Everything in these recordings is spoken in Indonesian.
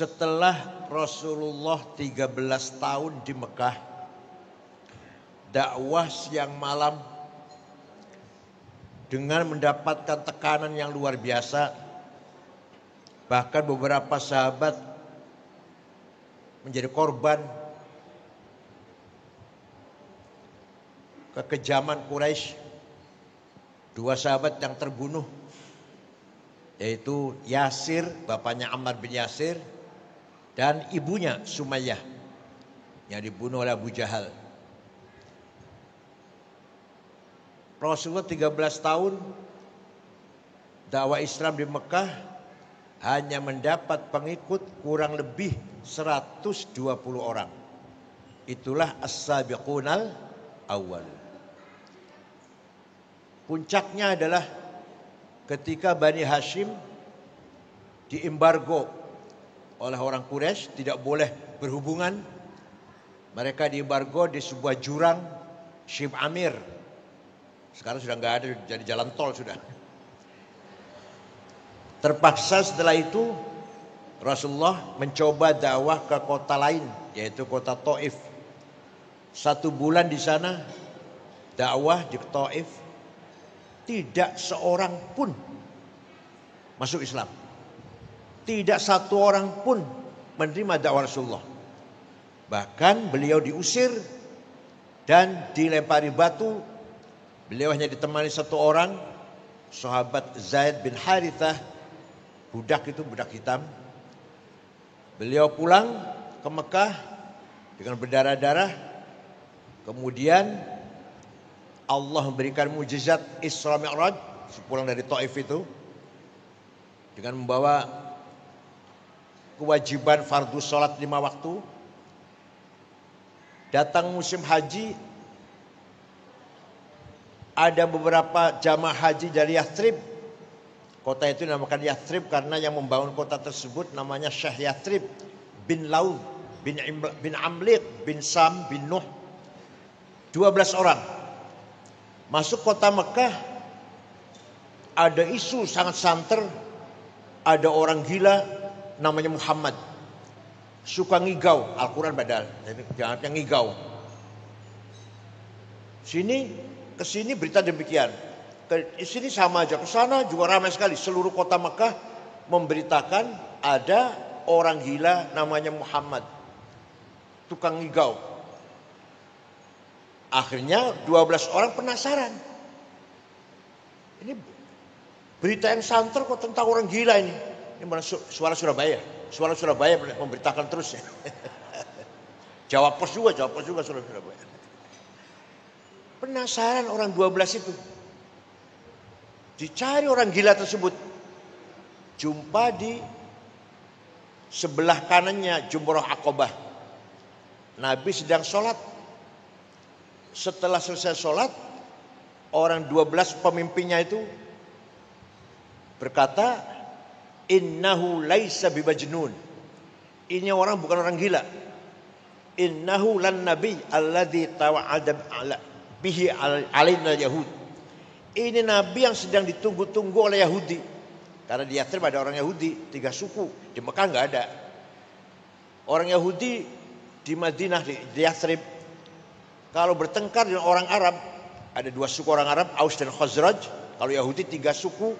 Setelah Rasulullah 13 tahun di Mekah, dakwah siang malam dengan mendapatkan tekanan yang luar biasa. Bahkan beberapa sahabat menjadi korban kekejaman Quraisy. 2 sahabat yang terbunuh, yaitu Yasir, bapaknya Ammar bin Yasir, dan ibunya Sumayyah yang dibunuh oleh Abu Jahal. Rasulullah 13 tahun dakwah Islam di Mekah hanya mendapat pengikut kurang lebih 120 orang. Itulah as-sabiqunal awwal. Puncaknya adalah ketika Bani Hashim diembargo oleh orang Quraisy, tidak boleh berhubungan. Mereka diembargo di sebuah jurang Syib Amir. Sekarang sudah nggak ada, jadi jalan tol sudah. Terpaksa setelah itu Rasulullah mencoba dakwah ke kota lain, yaitu kota Taif. 1 bulan di sana dakwah di Taif, tidak seorang pun masuk Islam. Tidak satu orang pun menerima dakwah Rasulullah. Bahkan beliau diusir dan dilempari batu. Beliau hanya ditemani 1 orang, sahabat Zaid bin Harithah, budak hitam. Beliau pulang ke Mekah dengan berdarah-darah. Kemudian Allah memberikan mukjizat Isra Mi'raj sepulang dari Taif itu, dengan membawa kewajiban fardu sholat 5 waktu. Datang musim haji, ada beberapa jamaah haji dari Yathrib. Kota itu dinamakan Yathrib karena yang membangun kota tersebut namanya Syekh Yathrib bin Laud bin Amliq bin Sam bin Nuh. 12 orang masuk kota Mekah. Ada isu sangat santer, ada orang gila namanya Muhammad, suka ngigau Al-Quran, padahal jangan ngigau. Kesini berita demikian, ke sini sama aja, ke sana juga ramai sekali. Seluruh kota Mekah memberitakan ada orang gila namanya Muhammad, tukang ngigau. Akhirnya 12 orang penasaran, ini berita yang santer kok tentang orang gila ini. Ini mana suara Surabaya? Suara Surabaya memberitakan terus ya. Jawab pos juga suara Surabaya. Penasaran orang 12 itu. Dicari orang gila tersebut. Jumpa di sebelah kanannya Jumrah Aqabah. Nabi sedang sholat. Setelah selesai sholat, orang 12 pemimpinnya itu berkata, innahu laisa bimajnun. Ini orang bukan orang gila. Innahu lan nabi alladzi tawa'ada bihi alaina yahud. Ini nabi yang sedang ditunggu-tunggu oleh Yahudi. Karena di Yathrib ada orang Yahudi, 3 suku. Di Mekah enggak ada. Orang Yahudi di Madinah, di Yathrib, kalau bertengkar dengan orang Arab, ada 2 suku orang Arab, Aus dan Khazraj. Kalau Yahudi 3 suku,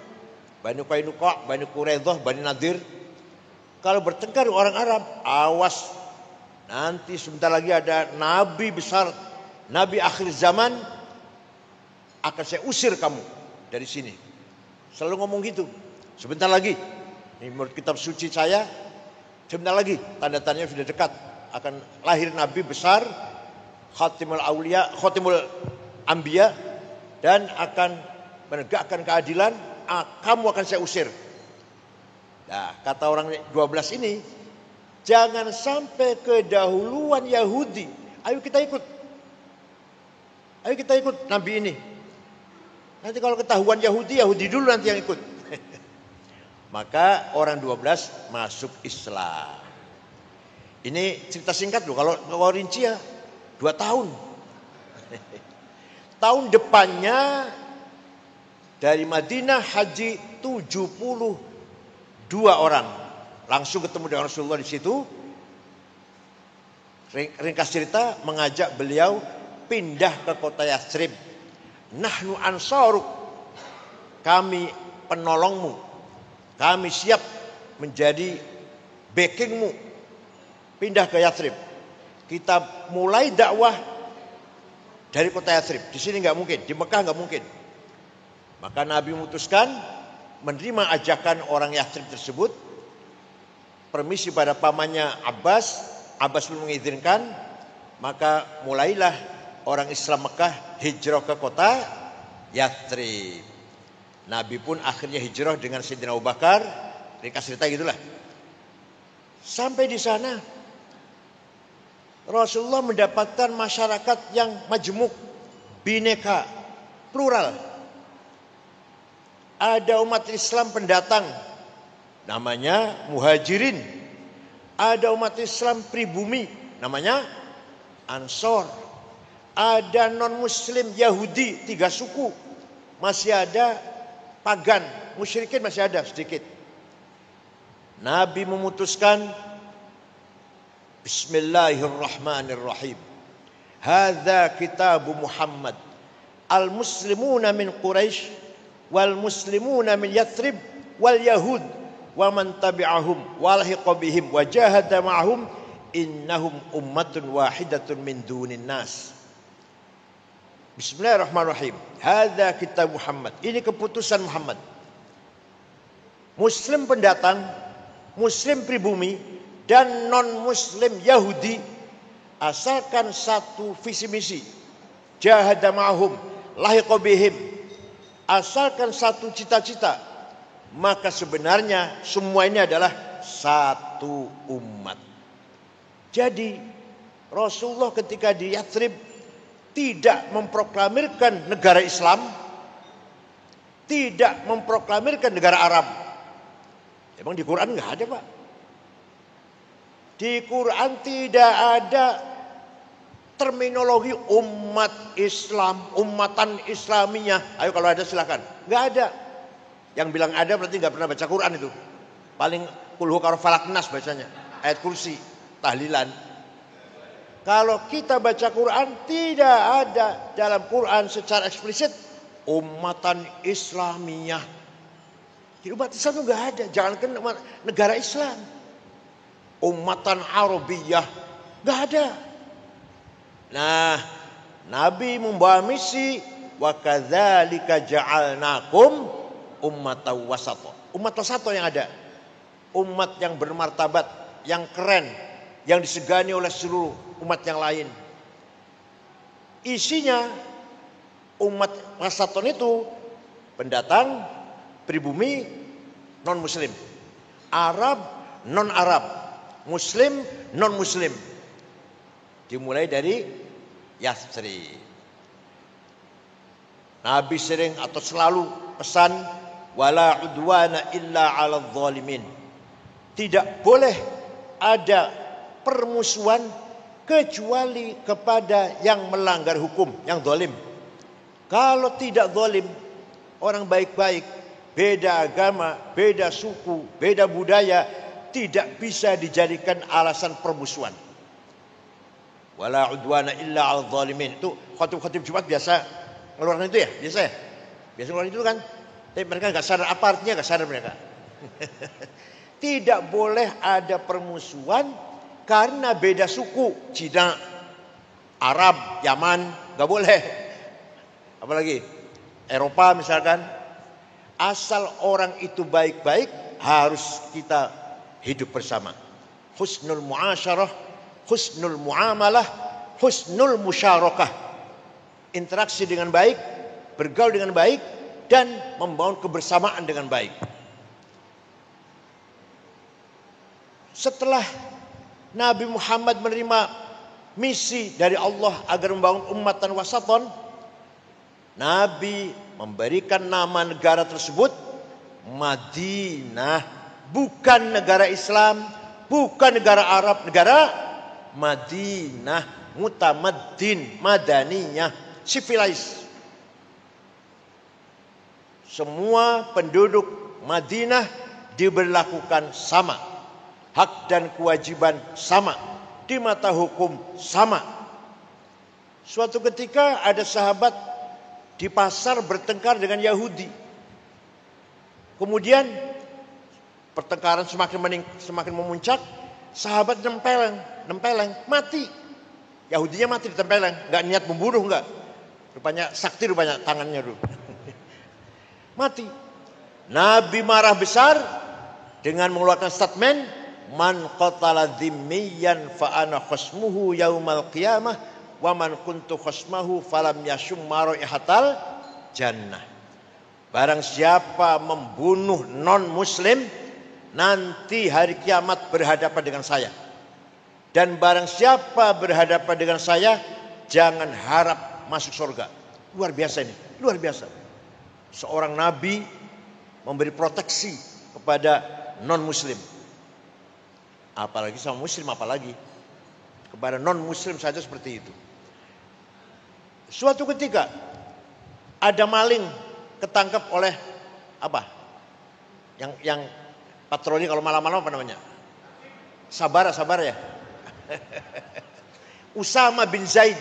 Bani Qainuqa, Bani Quraidah, Bani Nadir. Kalau bertengkar dengan orang Arab, awas, nanti sebentar lagi ada nabi besar, nabi akhir zaman, akan saya usir kamu dari sini. Selalu ngomong gitu. Sebentar lagi, ini menurut kitab suci saya, sebentar lagi tanda-tandanya sudah dekat, akan lahir nabi besar, khatimul aulia, khatimul anbiya, dan akan menegakkan keadilan. Kamu akan saya usir. Nah, kata orang 12 ini, jangan sampai kedahuluan Yahudi. Ayo kita ikut nabi ini. Nanti kalau ketahuan Yahudi dulu nanti yang ikut. Maka orang 12 masuk Islam. Ini cerita singkat loh. Kalau rinci ya 2 tahun. Tahun depannya dari Madinah haji 72 orang langsung ketemu dengan Rasulullah di situ. Ringkas cerita, mengajak beliau pindah ke kota Yathrib. Nahnu ansaruk, kami penolongmu, kami siap menjadi backingmu, pindah ke Yathrib. Kita mulai dakwah dari kota Yathrib. Di sini nggak mungkin, di Mekah nggak mungkin. Maka Nabi memutuskan menerima ajakan orang Yathrib tersebut. Permisi pada pamannya Abbas belum mengizinkan, maka mulailah orang Islam Mekah hijrah ke kota Yathrib. Nabi pun akhirnya hijrah dengan Sayyidina Abu Bakar. Ringkas cerita gitulah. Sampai di sana Rasulullah mendapatkan masyarakat yang majmuk, bineka, plural. Ada umat Islam pendatang, namanya muhajirin. Ada umat Islam pribumi, namanya Ansor. Ada non-muslim Yahudi, 3 suku. Masih ada pagan, musyrikin masih ada sedikit. Nabi memutuskan, Bismillahirrahmanirrahim. Hadza kitabu Muhammad. Al-muslimuna min Quraisy wal muslimuna min Yathrib wal Yahud wa man tabi'ahum wa lahiqa bihim wa jahada ma'hum innahum ummatun wahidatun min dunin nas. Bismillahirrahmanirrahim. Hadza kitab Muhammad. Ini keputusan Muhammad. Muslim pendatang, muslim pribumi, dan non-muslim Yahudi, asalkan satu visi misi, jahada ma'hum, lahiqa bihim, asalkan satu cita-cita, maka sebenarnya semua ini adalah satu umat. Jadi Rasulullah ketika di Yathrib tidak memproklamirkan negara Islam, tidak memproklamirkan negara Arab. Emang di Quran nggak ada, Pak? Di Quran tidak ada terminologi umat Islam, umatan Islamiyah. Ayo kalau ada silakan. Nggak ada. Yang bilang ada berarti nggak pernah baca Quran itu. Paling kulhu karo falak nas bacanya. Ayat kursi, tahlilan. Kalau kita baca Quran, tidak ada dalam Quran secara eksplisit umatan Islamiyah. Jadi umat Islam itu nggak ada. Jangankan negara Islam. Umatan Arabiyah nggak ada. Nah, Nabi membawa misi, wa kadzalika ja'alnakum ummatan wasata. Umat wasata yang ada. Umat yang bermartabat, yang keren, yang disegani oleh seluruh umat yang lain. Isinya umat wasaton itu pendatang, pribumi, non-muslim. Arab, non-Arab. Muslim, non-muslim. Dimulai dari Yathrib. Nabi sering atau selalu pesan, wala udwana illa 'alal zalimin. Tidak boleh ada permusuhan kecuali kepada yang melanggar hukum, yang zalim. Kalau tidak zalim, orang baik-baik, beda agama, beda suku, beda budaya, tidak bisa dijadikan alasan permusuhan. Wala udwana illa 'alal zalimin. Itu khatib-khatib Jumat biasa ngeluarin itu ya, biasa ya. Biasa ngeluarin itu kan. Tapi mereka nggak sadar apa artinya, nggak sadar mereka. Tidak boleh ada permusuhan karena beda suku, Cina, Arab, Yaman, nggak boleh. Apalagi Eropa misalkan. Asal orang itu baik-baik, harus kita hidup bersama. Husnul muasyarah, husnul muamalah, husnul musyarakah. Interaksi dengan baik, bergaul dengan baik, dan membangun kebersamaan dengan baik. Setelah Nabi Muhammad menerima misi dari Allah agar membangun ummatan wasaton, Nabi memberikan nama negara tersebut Madinah. Bukan negara Islam, bukan negara Arab, negara Madinah, mutamaddin, madaniyah, civilized. Semua penduduk Madinah diberlakukan sama. hak dan kewajiban sama, di mata hukum sama. Suatu ketika ada sahabat di pasar bertengkar dengan Yahudi. Kemudian pertengkaran semakin memuncak, sahabat nempeleng, mati. Yahudinya mati ditempeleng, nggak niat membunuh, nggak. Rupanya sakti tangannya dulu. Mati. Nabi marah besar dengan mengeluarkan statement, man qatala dhimmiyan fa ana khasmuhu yaumal qiyamah wa man kuntu khasmahu falam yashum maraihatal jannah. Barang siapa membunuh non muslim, nanti hari kiamat berhadapan dengan saya. Dan barang siapa berhadapan dengan saya, jangan harap masuk surga. Luar biasa ini, luar biasa. Seorang nabi memberi proteksi kepada non muslim. Apalagi sama muslim, apalagi kepada non muslim saja seperti itu. Suatu ketika ada maling ketangkap oleh apa? Yang patroli kalau malam-malam apa namanya? Sabar ya. Usama bin Zaid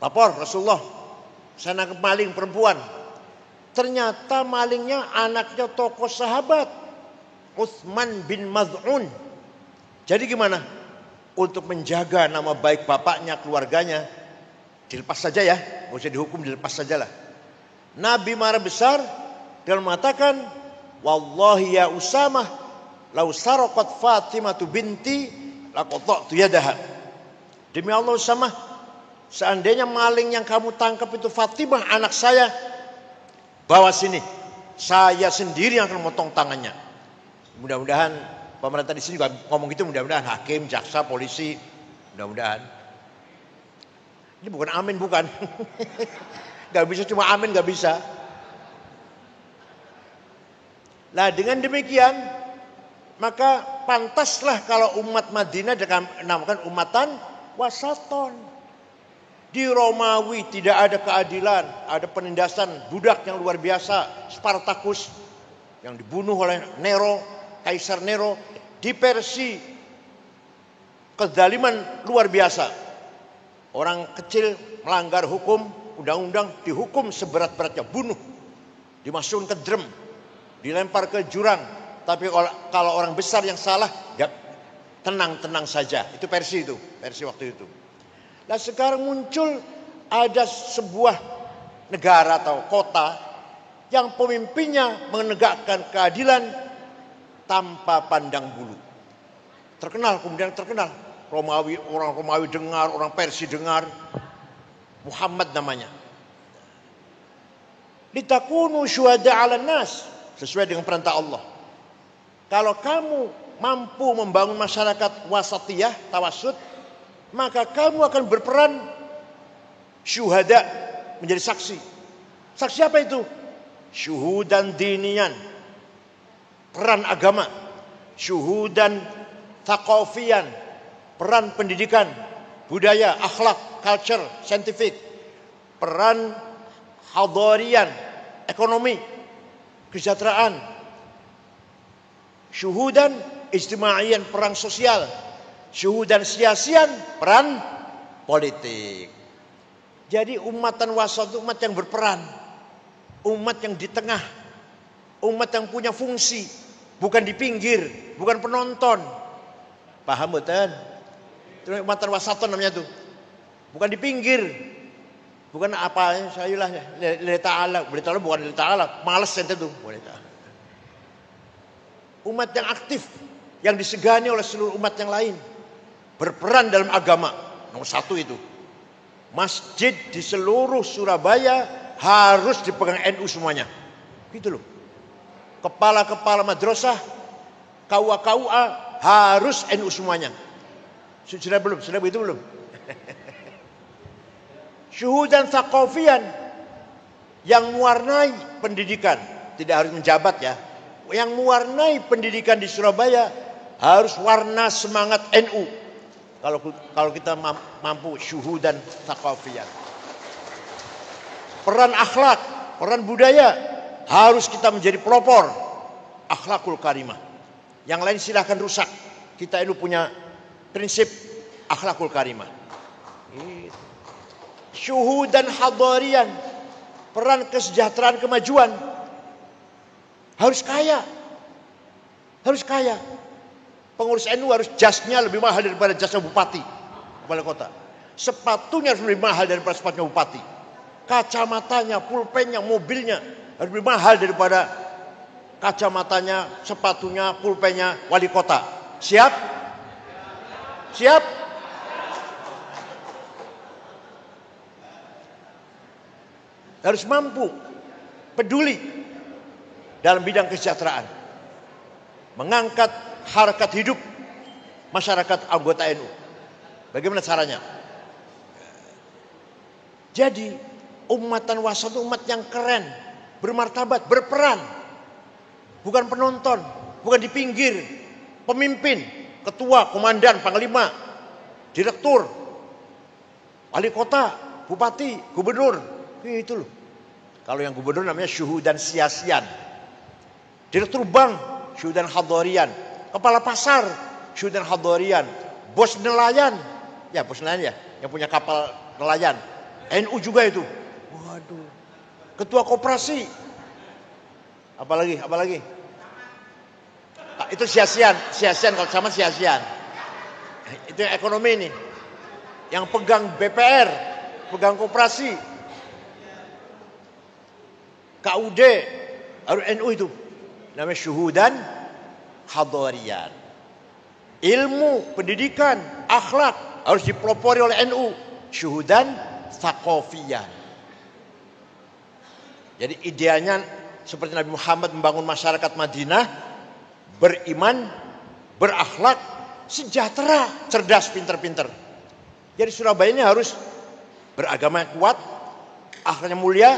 lapor Rasulullah, saya nangkep maling perempuan. Ternyata malingnya anaknya tokoh sahabat Utsman bin Maz'un. Jadi gimana? Untuk menjaga nama baik bapaknya, keluarganya, dilepas saja ya, nggak usah dihukum, dilepas sajalah. Nabi marah besar dan mengatakan, wallahi ya Usamah, lau saraqat Fatimah binti laqata'tu yadaha. Demi Allah Usamah, seandainya maling yang kamu tangkap itu Fatimah anak saya, bawa sini, saya sendiri yang akan memotong tangannya. Mudah-mudahan pemerintah di sini juga ngomong gitu, mudah-mudahan hakim, jaksa, polisi, mudah-mudahan. Ini bukan amin, bukan. Gak bisa cuma amin, gak bisa. Nah dengan demikian, maka pantaslah kalau umat Madinah dinamakan umatan wasaton. Di Romawi tidak ada keadilan, ada penindasan budak yang luar biasa, Spartacus yang dibunuh oleh Nero, Kaisar Nero. Di Persia kezaliman luar biasa. Orang kecil melanggar hukum, undang-undang dihukum seberat-beratnya, bunuh, dimasukin ke drum, dilempar ke jurang. Tapi kalau orang besar yang salah, ya tenang-tenang saja. Itu Persia waktu itu. Nah sekarang muncul ada sebuah negara atau kota yang pemimpinnya menegakkan keadilan tanpa pandang bulu. Terkenal, kemudian terkenal. Orang Romawi dengar, orang Persia dengar. Muhammad namanya. Litakunu syuhada 'alan nas, sesuai dengan perintah Allah. Kalau kamu mampu membangun masyarakat wasatiyah, tawassut, maka kamu akan berperan syuhada, menjadi saksi. Saksi apa itu? Syuhudan dinian, peran agama. Syuhudan thaqafiyan, peran pendidikan, budaya, akhlak, culture, scientific. Peran hadarian, ekonomi, kesejahteraan. Syuhudan ijtimaiyan, perang sosial. Syuhudan siasian, peran politik. Jadi umatan wasat itu umat yang berperan, umat yang di tengah, umat yang punya fungsi, bukan di pinggir, bukan penonton. Paham betul? Itu umatan wasaton namanya tuh. Bukan di pinggir, bukan apa sayulah lillahi ta'ala, bukan lillahi ta'ala, malas ente tuh. Umat yang aktif, yang disegani oleh seluruh umat yang lain. Berperan dalam agama, nomor satu itu. Masjid di seluruh Surabaya harus dipegang NU semuanya. Gitu loh. Kepala-kepala madrasah, KUA harus NU semuanya. Sudah belum? Sudah begitu belum? Syuhudan thaqafiyan, yang mewarnai pendidikan. Tidak harus menjabat ya. Yang mewarnai pendidikan di Surabaya harus warna semangat NU. Kalau kita mampu syuhudan thaqafiyan. Peran akhlak, peran budaya harus kita menjadi pelopor akhlakul karimah. Yang lain silahkan rusak. Kita ini punya prinsip akhlakul karimah. Syuhudan hadarian, peran kesejahteraan kemajuan. Harus kaya. Harus kaya. Pengurus NU harus jasnya lebih mahal daripada jasnya bupati, kepala kota. Sepatunya harus lebih mahal daripada sepatunya bupati. Kacamatanya, pulpennya, mobilnya harus lebih mahal daripada kacamatanya, sepatunya, pulpennya wali kota. Siap? Siap? Harus mampu, peduli dalam bidang kesejahteraan. Mengangkat harkat hidup masyarakat anggota NU. Bagaimana caranya? Jadi umatan wasat itu umat yang keren, bermartabat, berperan. Bukan penonton, bukan di pinggir. Pemimpin, ketua, komandan, panglima, direktur, wali kota, bupati, gubernur. Itu loh. Kalau yang gubernur namanya syuhudan siasian. Direktur bank, syuhudan hadarian. Kepala pasar, syuhudan hadarian. Bos nelayan, ya bos nelayan ya, yang punya kapal nelayan. NU juga itu. Waduh. Ketua koperasi. Apalagi? Itu siasian kalau sama siasian. Itu yang ekonomi ini. Yang pegang BPR, pegang koperasi. KUD, harus NU itu. Namanya syuhudan hadarian. Ilmu, pendidikan, akhlak harus dipelopori oleh NU. Syuhudan tsaqafiyan. Jadi idealnya seperti Nabi Muhammad membangun masyarakat Madinah, beriman, berakhlak, sejahtera, cerdas, pinter-pinter. Jadi Surabaya ini harus beragama yang kuat, akhlaknya mulia,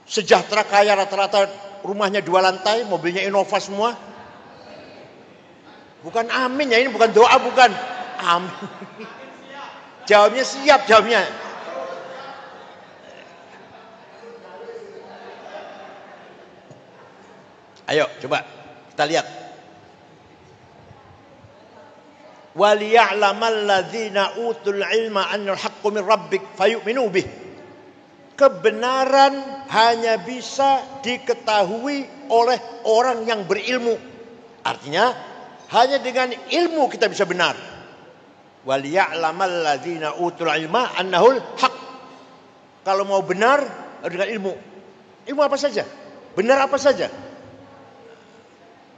sejahtera, kaya, rata-rata rumahnya 2 lantai, mobilnya Innova semua. Bukan amin ya, ini bukan doa, bukan amin. Jawabnya siap, jawabnya. Ayo coba kita lihat. Waliya'lamal ladzina utul ilma annal haqqu min rabbik fayu'minu bih. Kebenaran hanya bisa diketahui oleh orang yang berilmu. Artinya hanya dengan ilmu kita bisa benar. Waliya'lamal ladzina utul ilma annahul haq. Kalau mau benar harus dengan ilmu. Ilmu apa saja? Benar apa saja?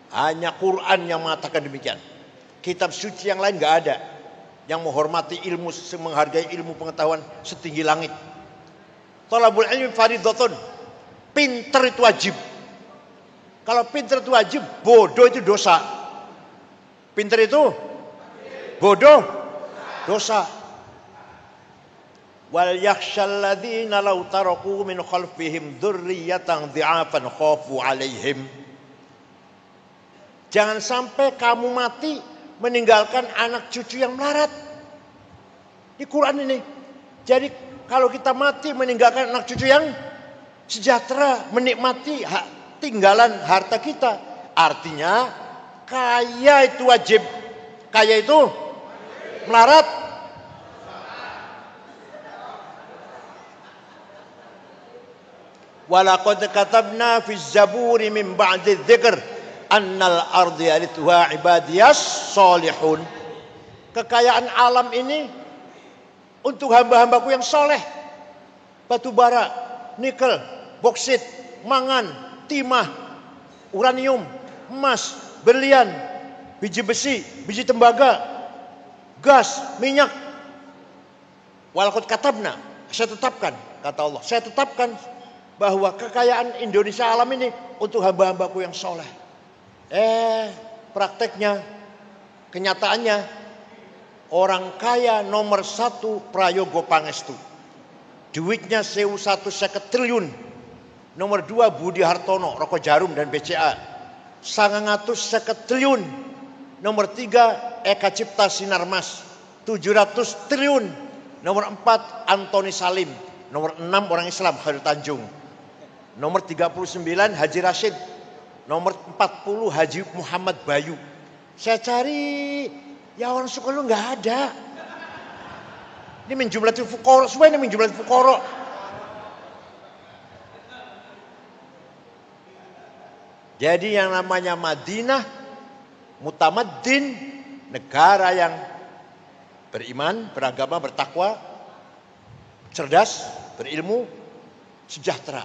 Hanya Quran yang mengatakan demikian. Kitab suci yang lain nggak ada yang menghormati ilmu, menghargai ilmu pengetahuan setinggi langit. Thalabul ilmi fardhatun. Pinter itu wajib. Kalau pinter itu wajib, bodoh itu dosa. Pinter itu bodoh dosa. Wal yakhshal ladzina law taraku min khalfihim dzurriyyatan dhi'afan khafu 'alaihim. Jangan sampai kamu mati meninggalkan anak cucu yang melarat. Di Quran ini. Jadi kalau kita mati meninggalkan anak cucu yang sejahtera, menikmati tinggalan harta kita. Artinya kaya itu wajib. Kaya itu melarat. Walaqad katabna fi zaburi min ba'di dzikr annal ardi yarithuha ibadiyas solihun. Kekayaan alam ini untuk hamba-hambaku yang soleh. Batu bara, nikel, boksit, mangan, timah, uranium, emas, berlian, biji besi, biji tembaga, gas, minyak. Walaqad katabna, saya tetapkan, kata Allah, saya tetapkan bahwa kekayaan Indonesia alam ini untuk hamba-hambaku yang soleh. Prakteknya, kenyataannya, orang kaya nomor 1 Prayogo Pangestu. Duitnya 1.150 triliun. Nomor 2 Budi Hartono, Rokok Jarum dan BCA. 950 triliun. Nomor 3 Eka Cipta Sinarmas, 700 triliun. Nomor 4 Antoni Salim. Nomor 6 orang Islam Khairul Tanjung. Nomor 39 Haji Rashid, Nomor 40 Haji Muhammad Bayu. Saya cari, ya orang Sukarno nggak ada. Ini min jumlatil fuqara, semua ini min jumlatil fuqara. Jadi yang namanya Madinah, mutamaddin, negara yang beriman, beragama, bertakwa, cerdas, berilmu, sejahtera.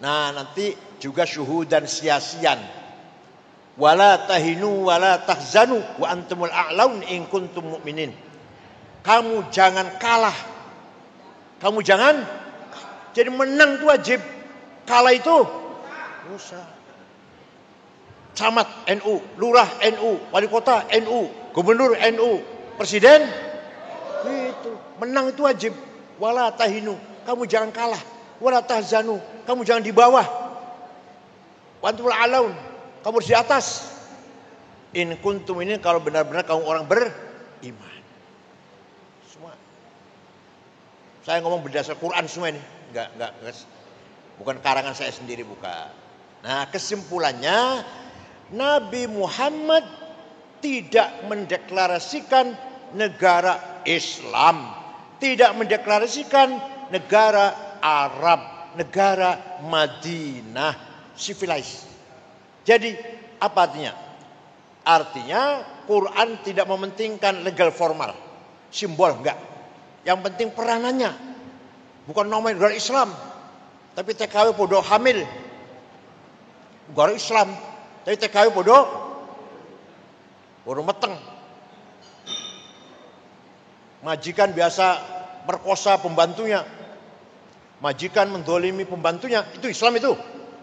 Nah nanti juga syuhud dan sia-sian. Wala tahinu wala tahzanu wa antumul a'laun in kuntum mu'minin. Kamu jangan kalah. Kamu jangan. Jadi menang itu wajib. Kalah itu dosa. Camat NU, lurah NU, wali kota NU, gubernur NU, presiden itu menang itu wajib. Wala tahinu, kamu jangan kalah. Wala tahzanu, kamu jangan di bawah. Wa antumul a'laun, kamu harus di atas. In kuntum ini kalau benar-benar kamu orang beriman. Semua. Saya ngomong berdasar Quran semua ini. Enggak. Bukan karangan saya sendiri, bukan. Nah, kesimpulannya Nabi Muhammad tidak mendeklarasikan negara Islam, tidak mendeklarasikan negara Arab, negara Madinah, civilized. Jadi apa artinya? Artinya Quran tidak mementingkan legal formal, simbol enggak. Yang penting peranannya. Bukan namanya negara Islam, tapi TKW podo hamil. Negara Islam, tapi TKW podo meteng. Majikan biasa merkosa pembantunya. Majikan mendolimi pembantunya. Itu Islam itu.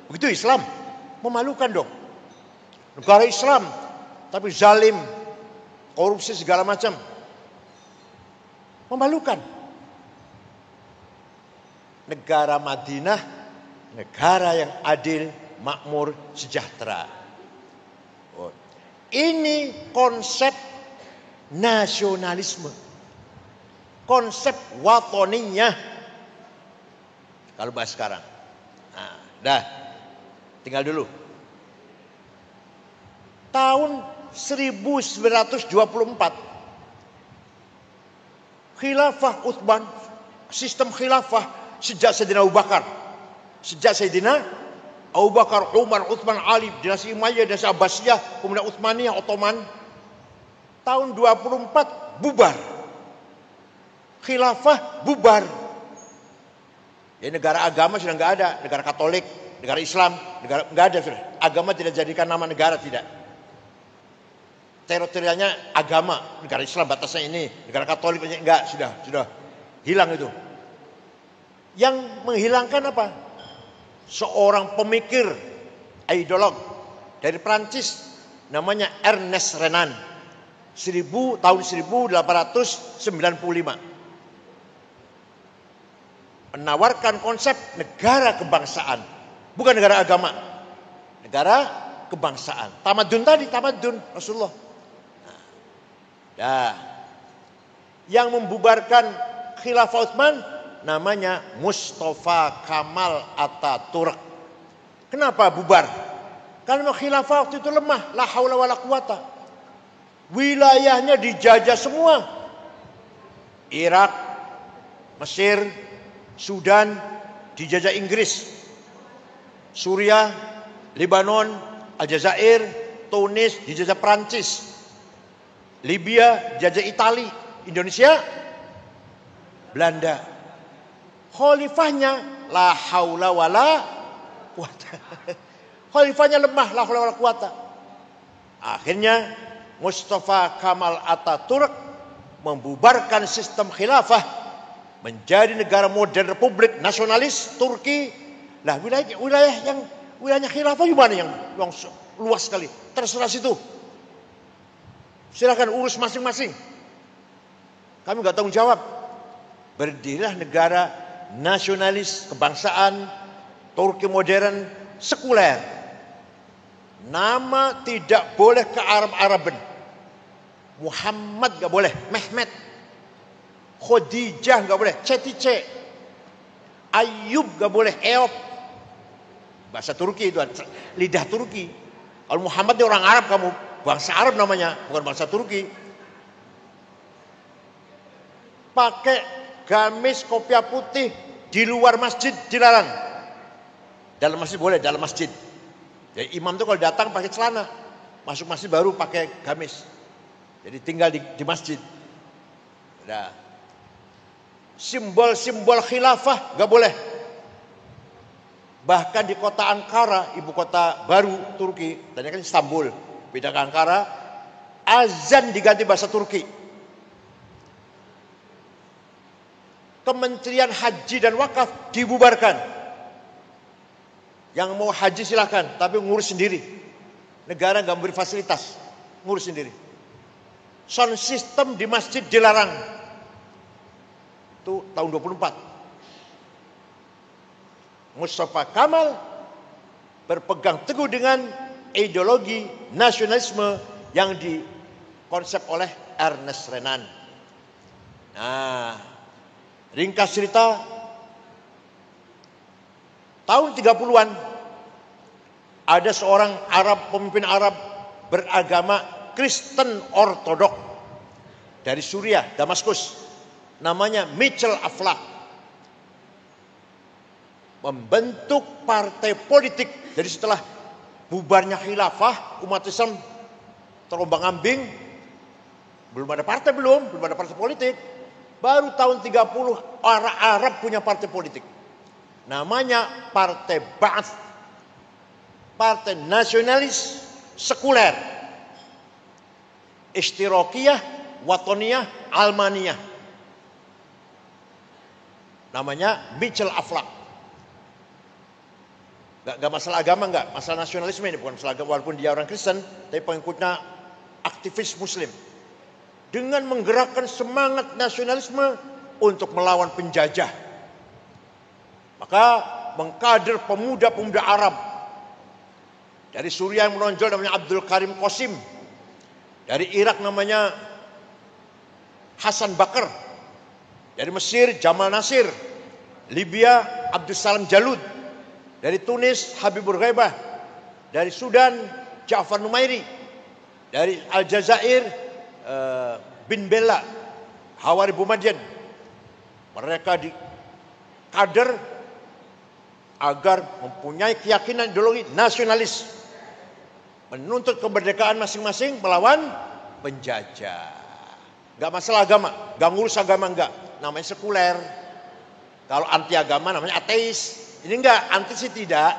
Begitu Islam. Memalukan dong. Negara Islam, tapi zalim, korupsi segala macam. Memalukan. Negara Madinah, negara yang adil, makmur, sejahtera. Ini konsep nasionalisme. Konsep watoniyah. Kalau bahas sekarang. Nah, dah. Tinggal dulu. Tahun 1924 Khilafah Utsman, sistem khilafah sejak Sayyidina Abu Bakar. Sejak Sayyidina Abu Bakar, Umar, Utsman, Ali, dinasti Umayyah, dinasti Abbasiyah, kemudian Utsmaniyah, Ottoman. Tahun 24 bubar. Khilafah bubar. Ya, negara agama sudah nggak ada, negara Katolik, negara Islam, negara nggak ada sudah. Agama tidak jadikan nama negara, tidak. Teritorialnya agama, negara Islam batasnya ini, negara Katolik enggak, sudah hilang itu. Yang menghilangkan apa? Seorang pemikir, ideolog dari Prancis, namanya Ernest Renan, tahun 1895, menawarkan konsep negara kebangsaan, bukan negara agama, negara kebangsaan. Tamadun tadi, tamadun Rasulullah. Nah, yang membubarkan Khilafah Utsman namanya Mustafa Kamal Ataturk. Kenapa bubar? Karena khilafah waktu itu lemah, la haula wala quwata. Wilayahnya dijajah semua. Irak, Mesir, Sudan dijajah Inggris. Suriah, Lebanon, Aljazair, Tunis dijajah Prancis. Libya dijajah Itali, Indonesia, Belanda. Khalifahnya la haula wala quwata. Khalifahnya lemah, la haula wala quwata. Akhirnya Mustafa Kamal Ataturk membubarkan sistem khilafah menjadi negara modern republik nasionalis Turki. Lah wilayahnya khilafah gimana yang luas sekali. Terserah situ. Silakan urus masing-masing. Kami nggak tanggung jawab. Berdirilah negara nasionalis kebangsaan Turki modern sekuler. Nama tidak boleh ke Arab-Araban. Muhammad nggak boleh, Mehmet. Khadijah nggak boleh, Cetice. Ayub nggak boleh, Eop. Bahasa Turki itu, lidah Turki. Kalau Muhammad ini orang Arab, kamu bangsa Arab namanya, bukan bangsa Turki. Pakai gamis kopiah putih di luar masjid dilarang. Dalam masjid boleh, dalam masjid. Jadi imam itu kalau datang pakai celana, masuk masjid baru pakai gamis. Jadi tinggal di masjid. Nah, simbol-simbol khilafah nggak boleh. Bahkan di kota Ankara, ibu kota baru Turki, tadi kan Istanbul, beda ke Ankara, azan diganti bahasa Turki. Kementerian Haji dan Wakaf dibubarkan. Yang mau haji silakan, tapi ngurus sendiri. Negara nggak memberi fasilitas, ngurus sendiri. Sound system di masjid dilarang. Itu tahun 24. Mustafa Kamal berpegang teguh dengan ideologi nasionalisme yang dikonsep oleh Ernest Renan. Nah, ringkas cerita, tahun 30-an ada seorang pemimpin Arab beragama Kristen Ortodok dari Suriah, Damaskus, namanya Mitchell Aflaq. Membentuk partai politik. Jadi setelah bubarnya khilafah, umat Islam terombang-ambing, belum ada partai politik. Baru tahun 30 orang Arab punya partai politik. Namanya Partai Ba'ath. Partai nasionalis sekuler. Ishtirakiyah, Watoniyah, Almaniyah. Namanya Mitchell Aflaq. Gak masalah agama, gak masalah nasionalisme ini, bukan masalah agama, walaupun dia orang Kristen, tapi pengikutnya aktivis Muslim. Dengan menggerakkan semangat nasionalisme untuk melawan penjajah. Maka mengkader pemuda-pemuda Arab. Dari Suriah yang menonjol namanya Abdul Karim Qasim. Dari Irak namanya Hasan Bakr. Dari Mesir Jamal Nasir. Libya Abdul Salam Jalud. Dari Tunis Habibur Ghaibah. Dari Sudan Ja'far Numairi. Dari Aljazair bin Bella, Hawari Boumediene. Mereka dikader agar mempunyai keyakinan ideologi nasionalis, menuntut kemerdekaan masing-masing melawan penjajah. Gak masalah agama, gak ngurus agama, enggak, namanya sekuler. Kalau anti agama namanya ateis. Ini enggak, anti sih tidak,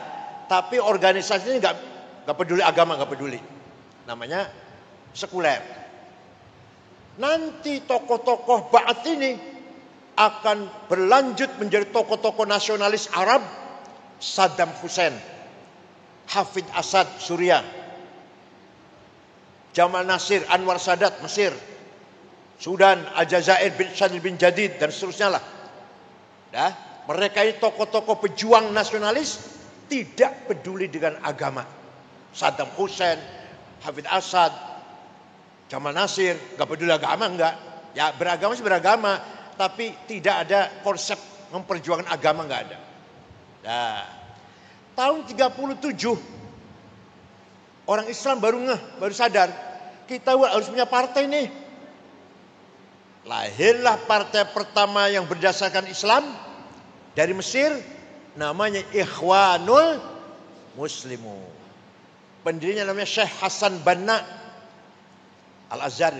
tapi organisasinya enggak peduli agama, enggak peduli. Namanya sekuler. Nanti tokoh-tokoh Ba'ath ini akan berlanjut menjadi tokoh-tokoh nasionalis Arab. Saddam Hussein, Hafid Asad Suriah, Jamal Nasir, Anwar Sadat Mesir, Sudan, Aljazair bin Syadil bin Jadid, dan seterusnya lah. Nah, mereka ini tokoh-tokoh pejuang nasionalis tidak peduli dengan agama. Saddam Hussein, Hafid Asad, Jamal Nasir, gak peduli agama, enggak. Ya beragama sih beragama, tapi tidak ada konsep memperjuangkan agama, enggak ada. Nah, tahun 37 orang Islam baru sadar, kita harus punya partai nih. Lahirlah partai pertama yang berdasarkan Islam dari Mesir, namanya Ikhwanul Muslimun. Pendirinya namanya Syekh Hasan Banna Al-Azhar,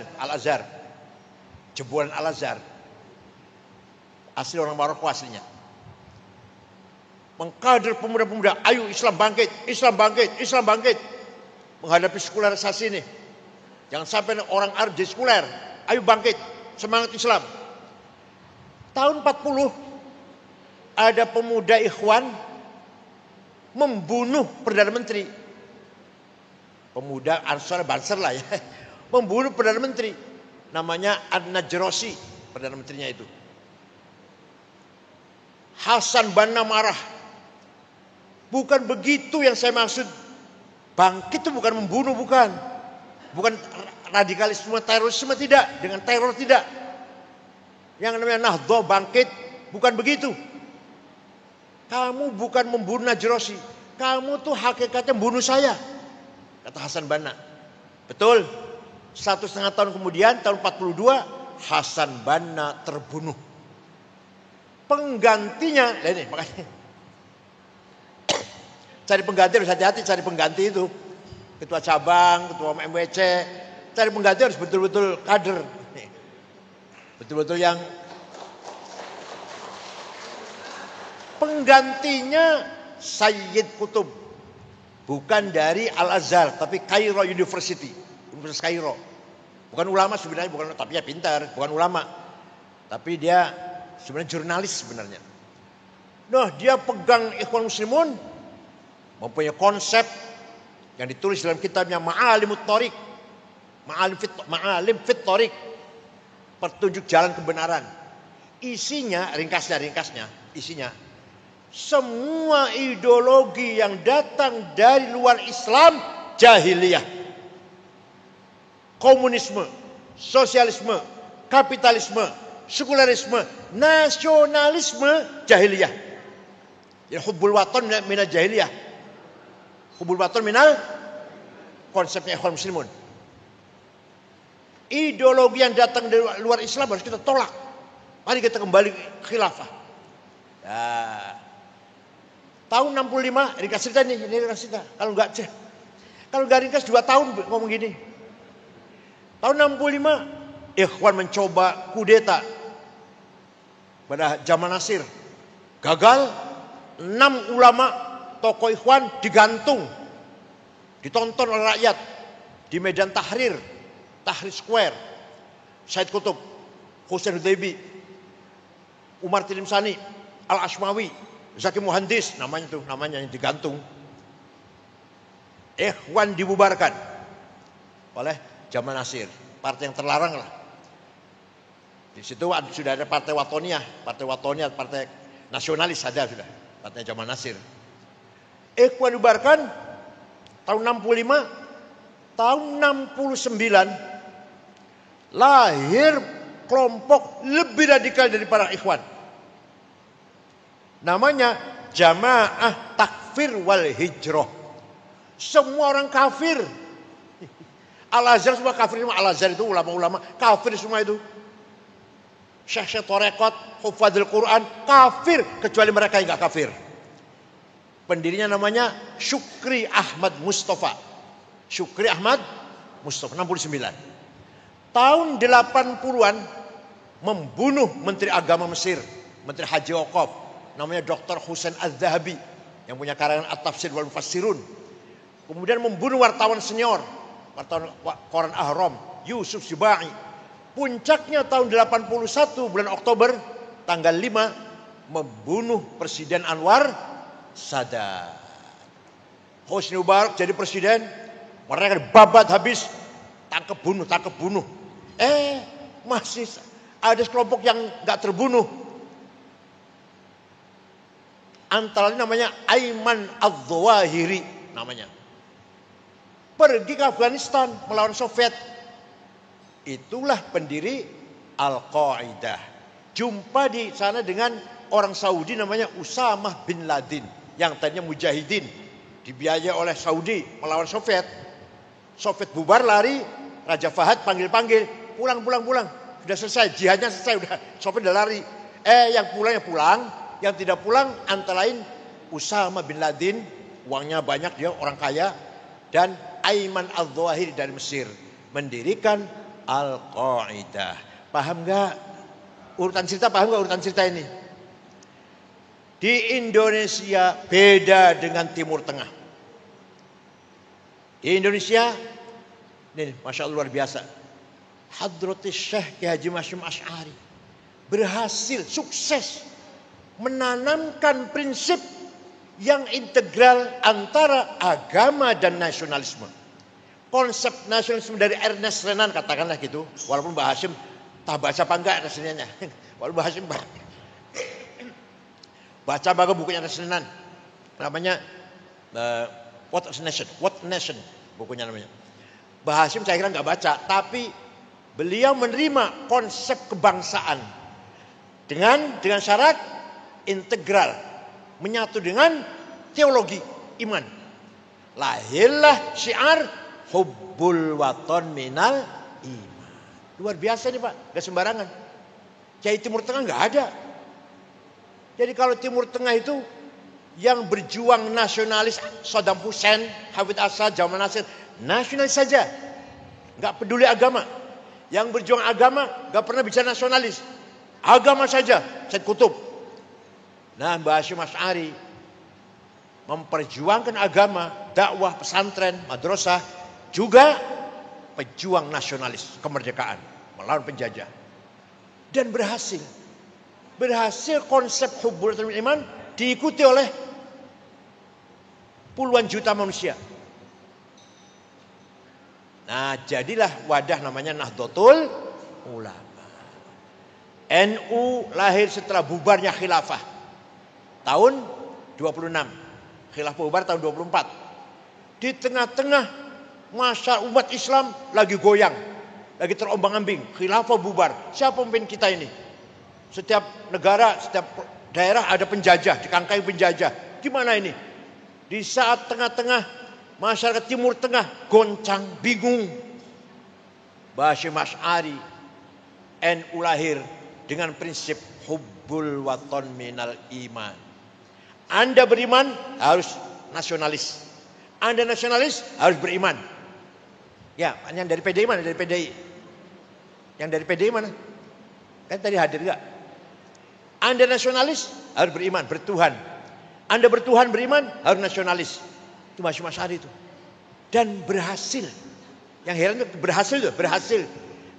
jebolan Al-Azhar, asli orang Maroko aslinya. Mengkader pemuda-pemuda, ayo Islam bangkit, Islam bangkit, Islam bangkit. Menghadapi sekularisasi ini. Jangan sampai orang Arab jadi sekuler. Ayo bangkit, semangat Islam. Tahun 40 ada pemuda Ikhwan membunuh Perdana Menteri. Pemuda Ansar Banser lah ya. Membunuh Perdana Menteri. Namanya An-Najrossi, Perdana Menterinya itu. Hasan Banna marah. Bukan begitu yang saya maksud. Bangkit itu bukan membunuh, bukan. Bukan radikalisme, terorisme, tidak. Dengan teror, tidak. Yang namanya Nahdlatul bangkit, bukan begitu. Kamu bukan membunuh Najrossi. kamu tuh hakikatnya bunuh saya, kata Hasan Banna. Betul. 1,5 tahun kemudian, tahun 42, Hasan Banna terbunuh. Penggantinya, ini makanya cari pengganti harus hati-hati, cari pengganti itu. Ketua cabang, ketua MWC, cari pengganti harus betul-betul kader. Betul-betul yang penggantinya Sayyid Qutb. Bukan dari Al-Azhar, tapi Cairo University. Universitas Kairo. Bukan ulama sebenarnya, bukan, tapi ya pintar, bukan ulama. Tapi dia sebenarnya jurnalis sebenarnya. Nah, dia pegang Ikhwan Muslimun, mempunyai konsep yang ditulis dalam kitabnya Ma'alimut Thoriq. Ma'alim fit Thoriq. Petunjuk jalan kebenaran. Isinya, ringkasnya, isinya. Semua ideologi yang datang dari luar Islam, jahiliyah. Komunisme, sosialisme, kapitalisme, sekularisme, nasionalisme, jahiliyah. Ya, hubbul watan minal jahiliyah. Hubbul watan minal konsepnya Ikhwan Muslimun. Ideologi yang datang dari luar Islam harus kita tolak. Mari kita kembali khilafah. Nah, tahun 65, ringkas cerita nih, ini ringkas cerita. Kalau nggak ringkas 2 tahun ngomong gini. Tahun 65, Ikhwan mencoba kudeta pada zaman Nasir. Gagal, 6 ulama tokoh Ikhwan digantung. Ditonton oleh rakyat di Medan Tahrir, Tahrir Square. Said Qutb, Husain Hudaybi, Umar Tilimsani, Al-Ashmawi, Zaki Muhandis, namanya yang digantung. Ikhwan dibubarkan oleh zaman Nasir, partai yang terlarang lah. Di situ sudah ada partai Watoniyah, partai nasionalis ada sudah, partai zaman Nasir. Ikhwan dibubarkan tahun 65, tahun 69 lahir kelompok lebih radikal dari para Ikhwan. Namanya Jamaah Takfir wal Hijrah. Semua orang kafir. Al-Azhar semua kafir, Al-Azhar itu ulama-ulama kafir semua itu. Syekh-syekh tarekat, hufadzul Quran, kafir kecuali mereka yang enggak kafir. Pendirinya namanya Syukri Ahmad Mustafa. Syukri Ahmad Mustafa 69. Tahun 80-an membunuh Menteri Agama Mesir, Menteri Haji Waqaf, namanya Dr. Husain Az-Zahabi yang punya karangan At-Tafsir wal Mufassirun. Kemudian membunuh wartawan senior, wartawan Koran Ahram, Yusuf Sibai. Puncaknya tahun 81 bulan Oktober tanggal 5 membunuh Presiden Anwar Sadat. Hosni Mubarak jadi presiden, mereka babat habis, tangkap bunuh. Masih ada sekelompok yang nggak terbunuh. Antara lain namanya Aiman Az-Zawahiri namanya. Pergi ke Afghanistan melawan Soviet. Itulah pendiri Al-Qaeda. Jumpa di sana dengan orang Saudi namanya Usamah bin Laden yang tadinya mujahidin, dibiayai oleh Saudi melawan Soviet. Soviet bubar, lari, Raja Fahad panggil, pulang. Sudah selesai, jihadnya selesai, udah Soviet udah lari. Yang pulang, yang tidak pulang antara lain Usamah bin Laden, uangnya banyak, dia orang kaya, dan Aiman Az-Zawahiri dari Mesir mendirikan Al-Qaeda. Paham nggak urutan cerita ini? Di Indonesia beda dengan Timur Tengah. Di Indonesia, ini Masya Allah luar biasa. Hadratus Syekh Kiai Haji Hashim Asy'ari berhasil, sukses menanamkan prinsip yang integral antara agama dan nasionalisme. Konsep nasionalisme dari Ernest Renan katakanlah gitu. Walaupun Mbah Hashim tak baca apa enggak Ernest Renan. Walaupun Mbah Hashim baca bagus bukunya Ernest Renan. Namanya What Nation bukunya namanya. Mbah Hashim saya kira enggak baca, tapi beliau menerima konsep kebangsaan dengan syarat integral, menyatu dengan teologi. iman. Lahirlah syiar hubbul waton minal iman. Luar biasa nih Pak, gak sembarangan. Kiai Timur Tengah gak ada. Jadi kalau Timur Tengah itu yang berjuang nasionalis, Saddam Hussein, Hafid Asad, Jamal Nasir, nasionalis saja, gak peduli agama. Yang berjuang agama gak pernah bicara nasionalis, agama saja. Said Qutb. Nah, Mbah Hasyim Asy'ari memperjuangkan agama, dakwah, pesantren, madrasah, juga pejuang nasionalis kemerdekaan melawan penjajah, dan berhasil. Berhasil konsep hubbul waton minal iman diikuti oleh puluhan juta manusia. Nah, jadilah wadah namanya Nahdlatul Ulama. NU lahir setelah bubarnya khilafah tahun 26. Khilafah bubar tahun 24. Di tengah-tengah masa umat Islam lagi goyang, lagi terombang-ambing, khilafah bubar. Siapa pemimpin kita ini? Setiap negara, setiap daerah ada penjajah, dikangkai penjajah. Gimana ini? Di saat tengah-tengah masyarakat Timur Tengah goncang, bingung, Mbah Hasyim Asy'ari NU lahir dengan prinsip hubbul waton minal iman. Anda beriman harus nasionalis. Anda nasionalis harus beriman. Ya, yang dari PDI mana? Dari PDI. Yang dari PDI mana? Kan tadi hadir enggak? Anda nasionalis harus beriman, bertuhan. Anda bertuhan beriman harus nasionalis. Itu Mbah Hasyim Asy'ari itu. Dan berhasil. Yang heran itu berhasil tuh, berhasil.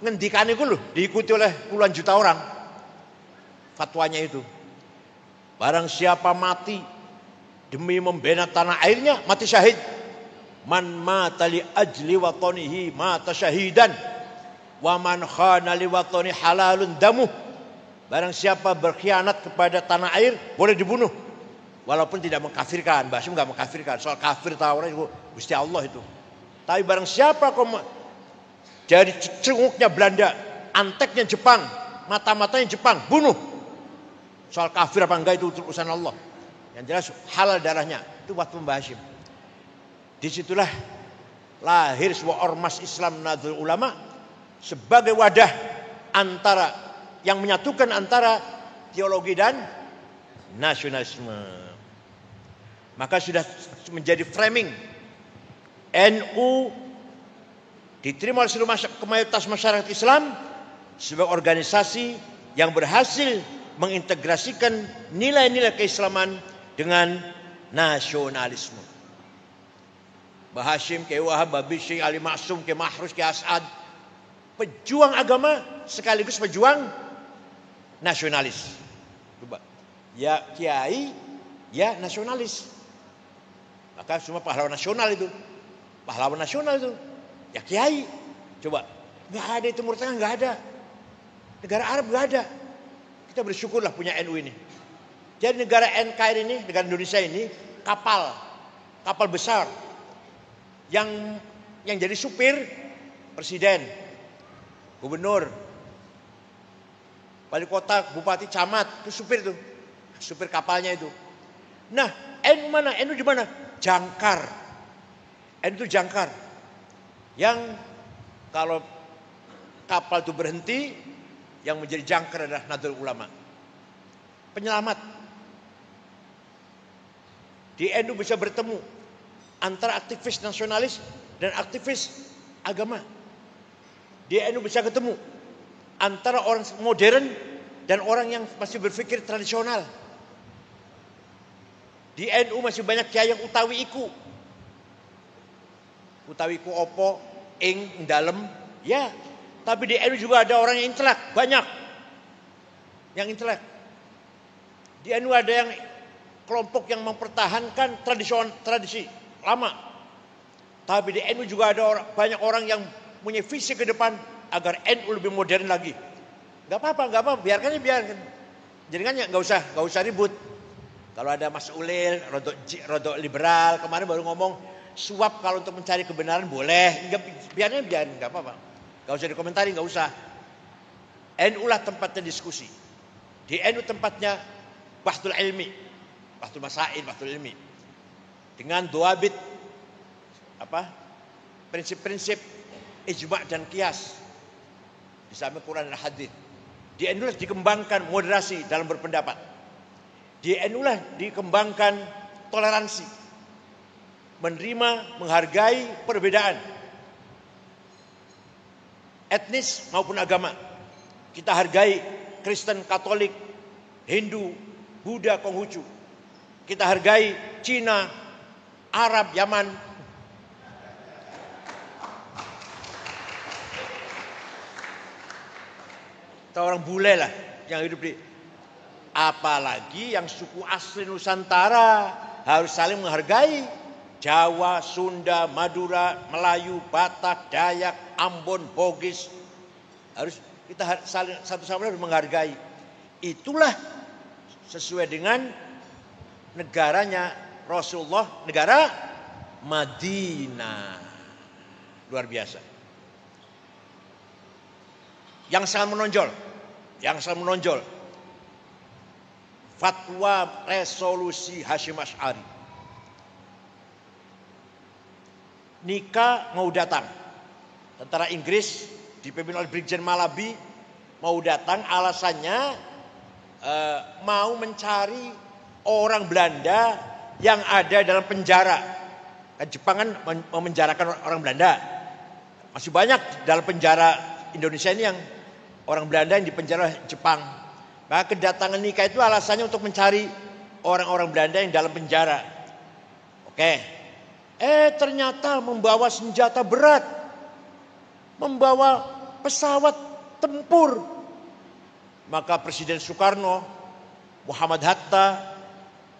Ngendikan itu loh, diikuti oleh puluhan juta orang. Fatwanya itu. Barang siapa mati demi membela tanah airnya, mati syahid. Man mata li ajli watanihi mata syahidan. Wa man khana li watani halalun damuh. Barang siapa berkhianat kepada tanah air, boleh dibunuh. Walaupun tidak mengkafirkan, Mbah Hasyim enggak mengkafirkan. Soal kafir tahu orang itu Gusti Allah itu. Tapi barang siapa jadi cenguknya Belanda, anteknya Jepang, mata-matanya Jepang, bunuh. Soal kafir apa enggak itu urusan Allah. Yang jelas halal darahnya. Itu fatwa Mbah Hasyim. Disitulah lahir sebuah ormas Islam Nahdlatul Ulama sebagai wadah antara yang menyatukan antara teologi dan nasionalisme. Maka sudah menjadi framing NU diterima oleh seluruh mayoritas masyarakat Islam sebagai organisasi yang berhasil mengintegrasikan nilai-nilai keislaman dengan nasionalisme. Mbah Hasyim, Kiai Wahab, Mbah Bisri, Ali Maksum, Kiai Mahrus, Kiai As'ad, pejuang agama sekaligus pejuang nasionalis. Coba. Ya kiai, ya nasionalis. Maka semua pahlawan nasional itu. Pahlawan nasional itu. Ya kiai. Coba. Nggak ada di Timur Tengah, nggak ada. Negara Arab nggak ada. Kita bersyukurlah punya NU ini. Jadi negara NKRI ini, negara Indonesia ini, kapal besar. Yang jadi supir, presiden, gubernur, wali kota, bupati, camat, itu supir tuh. Supir kapalnya itu. Nah, NU mana? NU di mana? Jangkar. NU itu jangkar. Yang kalau kapal itu berhenti, yang menjadi jangkar adalah Nahdlatul Ulama. Penyelamat. Di NU bisa bertemu antara aktivis nasionalis dan aktivis agama. Di NU bisa ketemu antara orang modern dan orang yang masih berpikir tradisional. Di NU masih banyak kiai yang utawi iku. Utawi iku opo, ing dalem, ya. Tapi di NU juga ada orang yang intelek, banyak. Yang intelek. Di NU ada yang kelompok yang mempertahankan tradisi lama. Tapi di NU juga ada banyak orang yang punya visi ke depan agar NU lebih modern lagi. Gak apa-apa, biarkan. Jadi kan nggak usah ribut. Kalau ada Mas Ulil, rodok liberal, kemarin baru ngomong suap kalau untuk mencari kebenaran boleh, biarin, nggak apa-apa. Nggak usah dikomentari, nggak usah. NU lah tempatnya diskusi. Di NU tempatnya bahtul ilmi, bahtul masail, bahtul ilmi. dengan doabit prinsip-prinsip ijma' dan qiyas di samping Quran dan hadis. Di NU lah dikembangkan moderasi dalam berpendapat. Di NU lah dikembangkan toleransi, menerima, menghargai perbedaan etnis maupun agama. Kita hargai Kristen, Katolik, Hindu, Buddha, Konghucu. Kita hargai Cina, Arab, Yaman. Atau orang bule lah yang hidup di, apalagi yang suku asli Nusantara harus saling menghargai. Jawa, Sunda, Madura, Melayu, Batak, Dayak, Ambon, Bugis, harus kita saling satu sama lain menghargai. Itulah sesuai dengan negaranya Rasulullah, negara Madinah. Luar biasa. Yang sangat menonjol, fatwa resolusi Hasyim Asy'ari. Nikah mau datang, tentara Inggris dipimpin oleh Brigjen Malabi mau datang, alasannya mau mencari orang Belanda yang ada dalam penjara. Kan Jepang kan memenjarakan orang Belanda. Masih banyak dalam penjara Indonesia ini yang orang Belanda yang dipenjara Jepang. Maka kedatangan nikah itu alasannya untuk mencari orang-orang Belanda yang dalam penjara. Oke. Ternyata membawa senjata berat. Membawa pesawat tempur. Maka Presiden Soekarno, Muhammad Hatta,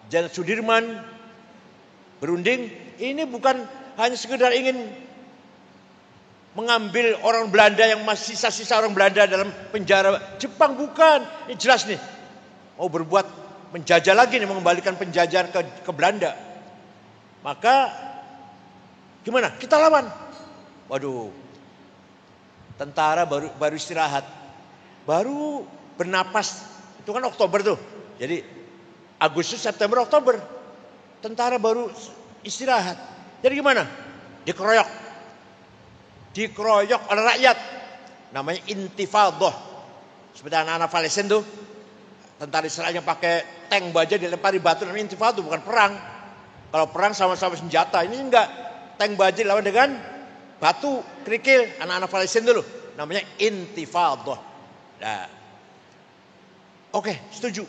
Jenderal Sudirman berunding, ini bukan hanya sekedar ingin mengambil orang Belanda yang masih sisa-sisa orang Belanda dalam penjara Jepang, bukan. Ini jelas nih mau berbuat menjajah lagi nih, mengembalikan penjajahan ke Belanda. Maka gimana? Kita lawan. Waduh, tentara baru istirahat, baru bernapas. Itu kan Oktober tuh. Jadi Agustus, September, Oktober, tentara baru istirahat. Jadi gimana? Dikeroyok oleh rakyat, namanya intifadah. Seperti anak-anak Palestina tuh, tentara Israel yang pakai tank baja dilempari batu, namanya intifadah, bukan perang. Kalau perang sama-sama senjata, ini enggak, tank baja dilawan dengan batu, kerikil, anak-anak Palestina dulu, namanya intifadah. Nah, oke, setuju,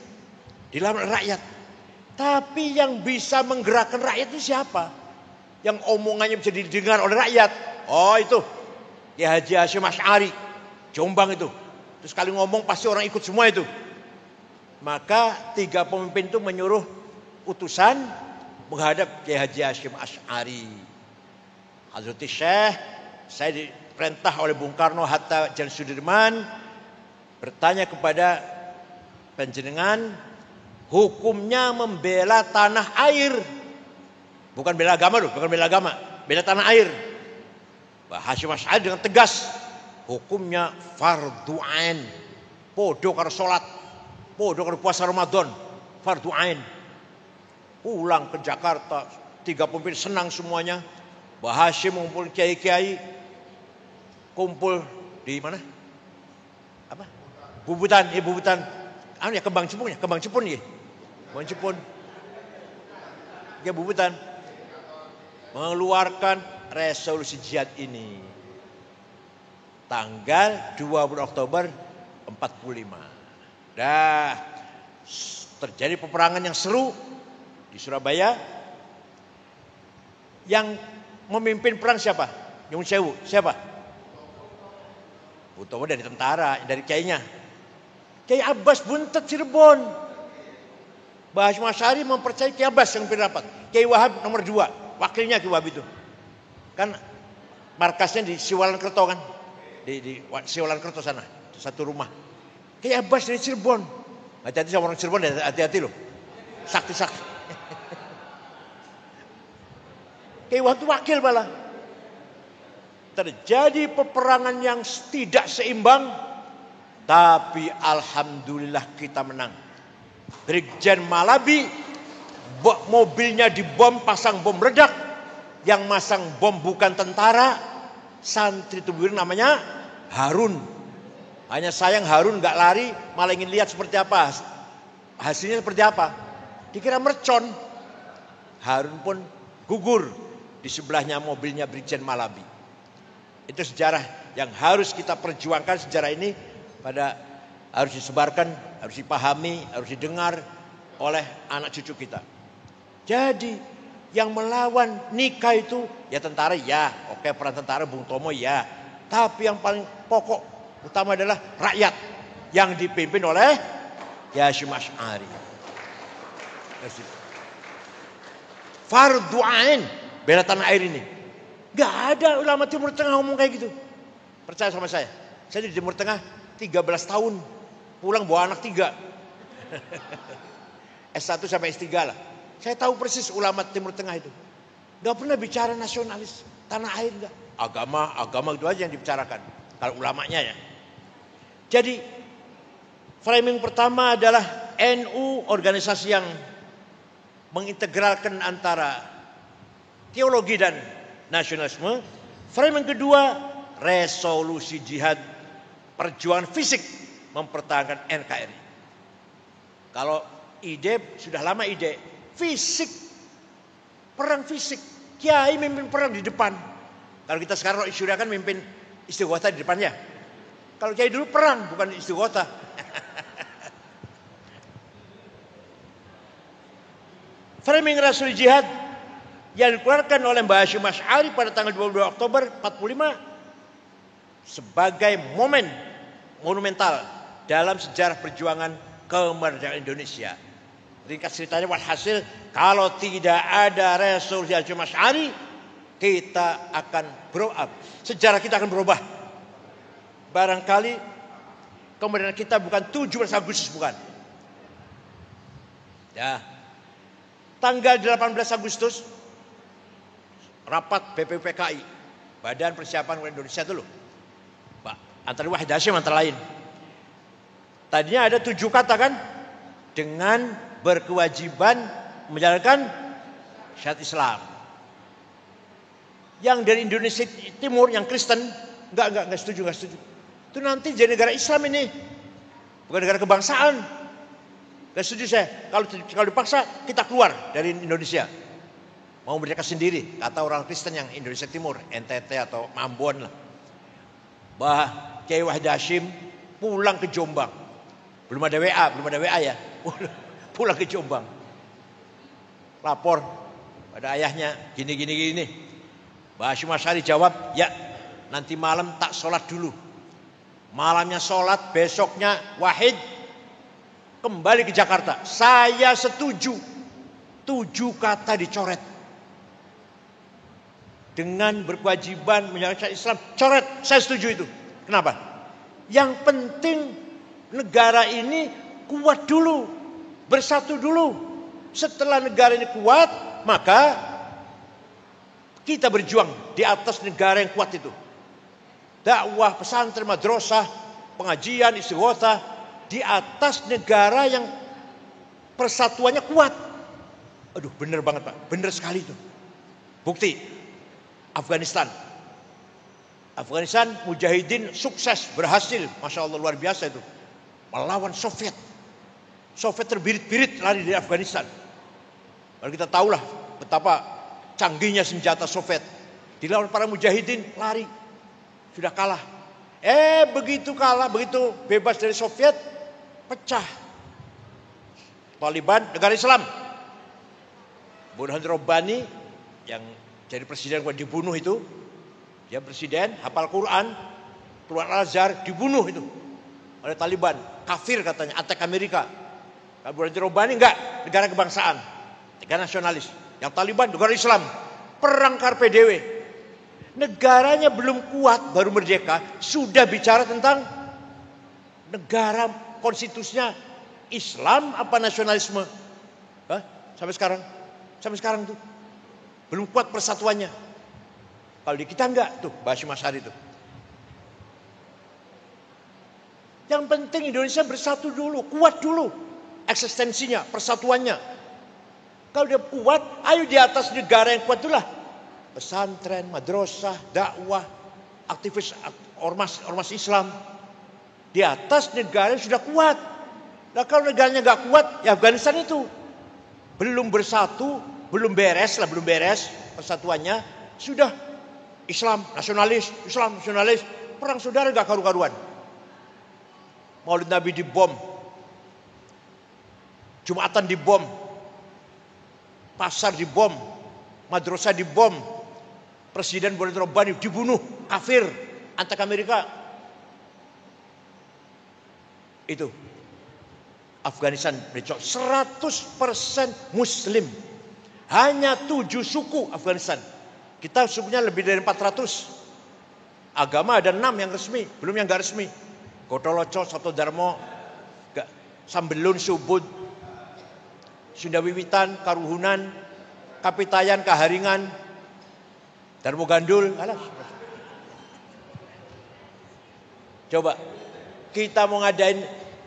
dilawan oleh rakyat. Tapi yang bisa menggerakkan rakyat itu siapa? Yang omongannya bisa didengar oleh rakyat. Oh itu Kiai Haji Hasyim Asy'ari, Jombang itu. Terus kali ngomong pasti orang ikut semua itu. Maka 3 pemimpin itu menyuruh utusan menghadap Kiai Haji Hasyim Asy'ari. Hazreti Syekh, saya diperintah oleh Bung Karno, Hatta, Jenderal Sudirman bertanya kepada panjenengan, hukumnya membela tanah air. Bukan bela agama loh, bukan bela agama, bela tanah air. Hasyim Asy'ari dengan tegas, hukumnya fardhu ain. Podo karo salat, podo karo puasa Ramadan, fardhu ain. Pulang ke Jakarta, 3 pemimpin senang semuanya. Mbah Hasyim ngumpul kiai-kiai, kumpul di mana? Apa? Bubutan, Bubutan. Anu ya, Kembang Cepun ya, Kembang Cepun ya. Kembang Cepun. Ya Bubutan. Mengeluarkan resolusi jihad ini tanggal 20 Oktober 45. Dah terjadi peperangan yang seru di Surabaya. Yang memimpin perang siapa? Nyun Sewu. Siapa? Utomo dari tentara, dari kiainya. Kiai Abbas Buntet Cirebon. Mbah Hasyim Asy'ari mempercayai Kiai Abbas yang pimpin rapat. Kiai Wahab nomor 2, wakilnya Kiai Wahab itu. Kan markasnya di Siwalan Kerto kan, di Siwalan Kerto sana, satu rumah. Kiai Abbas dari Cirebon, hati-hati sama orang Cirebon, hati-hati loh, sakti-sakti. Kiai Wahab itu wakil malah. Terjadi peperangan yang tidak seimbang, tapi alhamdulillah kita menang. Brigjen Malabi mobilnya dibom, pasang bom meledak. Yang masang bom bukan tentara, santri Tubuirin namanya Harun. Hanya sayang Harun nggak lari, malah ingin lihat seperti apa. Hasilnya seperti apa. Dikira mercon. Harun pun gugur di sebelahnya mobilnya Brigjen Malabi. Itu sejarah yang harus kita perjuangkan. Sejarah ini harus disebarkan, harus dipahami, harus didengar oleh anak cucu kita. Jadi yang melawan nikah itu ya tentara ya, oke, peran tentara Bung Tomo ya. Tapi yang paling pokok utama adalah rakyat yang dipimpin oleh Hasyim Asy'ari. Fardhu ain bela tanah air ini. Gak ada ulama Timur Tengah ngomong kayak gitu. Percaya sama saya di Timur Tengah 13 tahun, pulang bawa anak 3. S1 sampai S3 lah. Saya tahu persis ulama Timur Tengah itu. Gak pernah bicara nasionalis, tanah air enggak. Agama itu aja yang dibicarakan. Kalau ulamanya ya. Jadi framing pertama adalah NU organisasi yang mengintegralkan antara teologi dan nasionalisme. Framing kedua, resolusi jihad, perjuangan fisik mempertahankan NKRI. Kalau ide sudah lama ide fisik, perang fisik, kiai mimpin perang di depan. Kalau kita sekarang Syria kan mimpin istighothah di depannya. Kalau kiai dulu perang bukan istighothah. Framing resolusi jihad yang dikeluarkan oleh Mbah Hasyim Asy'ari pada tanggal 22 Oktober 45 sebagai monumental dalam sejarah perjuangan kemerdekaan Indonesia. Ringkas ceritanya, walhasil kalau tidak ada resolusi Hasyim Asy'ari, kita akan sejarah kita akan berubah. Barangkali kemerdekaan kita bukan 17 Agustus, bukan. Ya. Tanggal 18 Agustus rapat BPUPKI, Badan Persiapan Indonesia dulu. Antara Wahid Hasyim antara lain. Tadinya ada 7 kata kan? Dengan berkewajiban menjalankan syariat Islam. Yang dari Indonesia Timur, yang Kristen, enggak setuju. Itu nanti jadi negara Islam ini, bukan negara kebangsaan. Enggak setuju saya. Kalau dipaksa kita keluar dari Indonesia. Mau merdeka sendiri, kata orang Kristen yang Indonesia Timur, NTT atau Ambon lah. Kiai Wahid Hasyim pulang ke Jombang. Belum ada WA ya. Pulang ke Jombang. Lapor pada ayahnya, gini. Mbah Hasyim Asy'ari jawab, ya nanti malam tak sholat dulu. Malamnya sholat, besoknya Wahid kembali ke Jakarta. Saya setuju. 7 kata dicoret. Dengan berkewajiban menjalankan Islam, coret, saya setuju itu. Kenapa? Yang penting negara ini kuat dulu, bersatu dulu. Setelah negara ini kuat, maka kita berjuang di atas negara yang kuat itu. Dakwah, pesantren, madrasah, pengajian, istighothah di atas negara yang persatuannya kuat. Aduh, bener banget Pak, bener sekali itu. Bukti. Afghanistan mujahidin sukses, berhasil, Masya Allah, luar biasa itu, melawan Soviet terbirit-birit lari dari Afghanistan. Lalu kita tahulah betapa canggihnya senjata Soviet, dilawan para mujahidin, lari, sudah kalah. Begitu bebas dari Soviet, pecah Taliban, negara Islam. Burhan Rabbani yang jadi presiden dibunuh itu, dia presiden, hafal Quran, keluar Al-Azhar, dibunuh itu oleh Taliban, kafir katanya, attack Amerika. Kalau Burhan Rabbani enggak, negara kebangsaan, negara nasionalis. Yang Taliban negara Islam, perang karpe dewe. Negaranya belum kuat, baru merdeka, sudah bicara tentang negara konstitusinya Islam apa nasionalisme? Sampai sekarang tuh belum kuat persatuannya. Kalau di kita enggak tuh, Mbah Hasyim Asy'ari itu. Yang penting Indonesia bersatu dulu, kuat dulu eksistensinya, persatuannya. Kalau dia kuat, ayo di atas negara yang kuat itulah. Pesantren, madrasah, dakwah, aktivis ormas Islam. Di atas negara yang sudah kuat. Nah kalau negaranya nggak kuat, ya Afghanistan itu belum bersatu, belum beres persatuannya. Sudah Islam nasionalis, perang saudara nggak karu-karuan. Maulid Nabi dibom, Jumatan dibom, pasar dibom, madrasah dibom, Presiden Boleh Robani dibunuh, kafir, anti Amerika. Itu Afghanistan 100% Muslim. Hanya 7 suku Afghanistan. Kita sukunya lebih dari 400. Agama ada 6 yang resmi, belum yang gak resmi. Gotoloco, Sabtodarmo, Sambelun, Subud, Sunda Wiwitan, Karuhunan, Kapitayan, Kaharingan, Darmo Gandul. Alah. Coba kita mau ngadain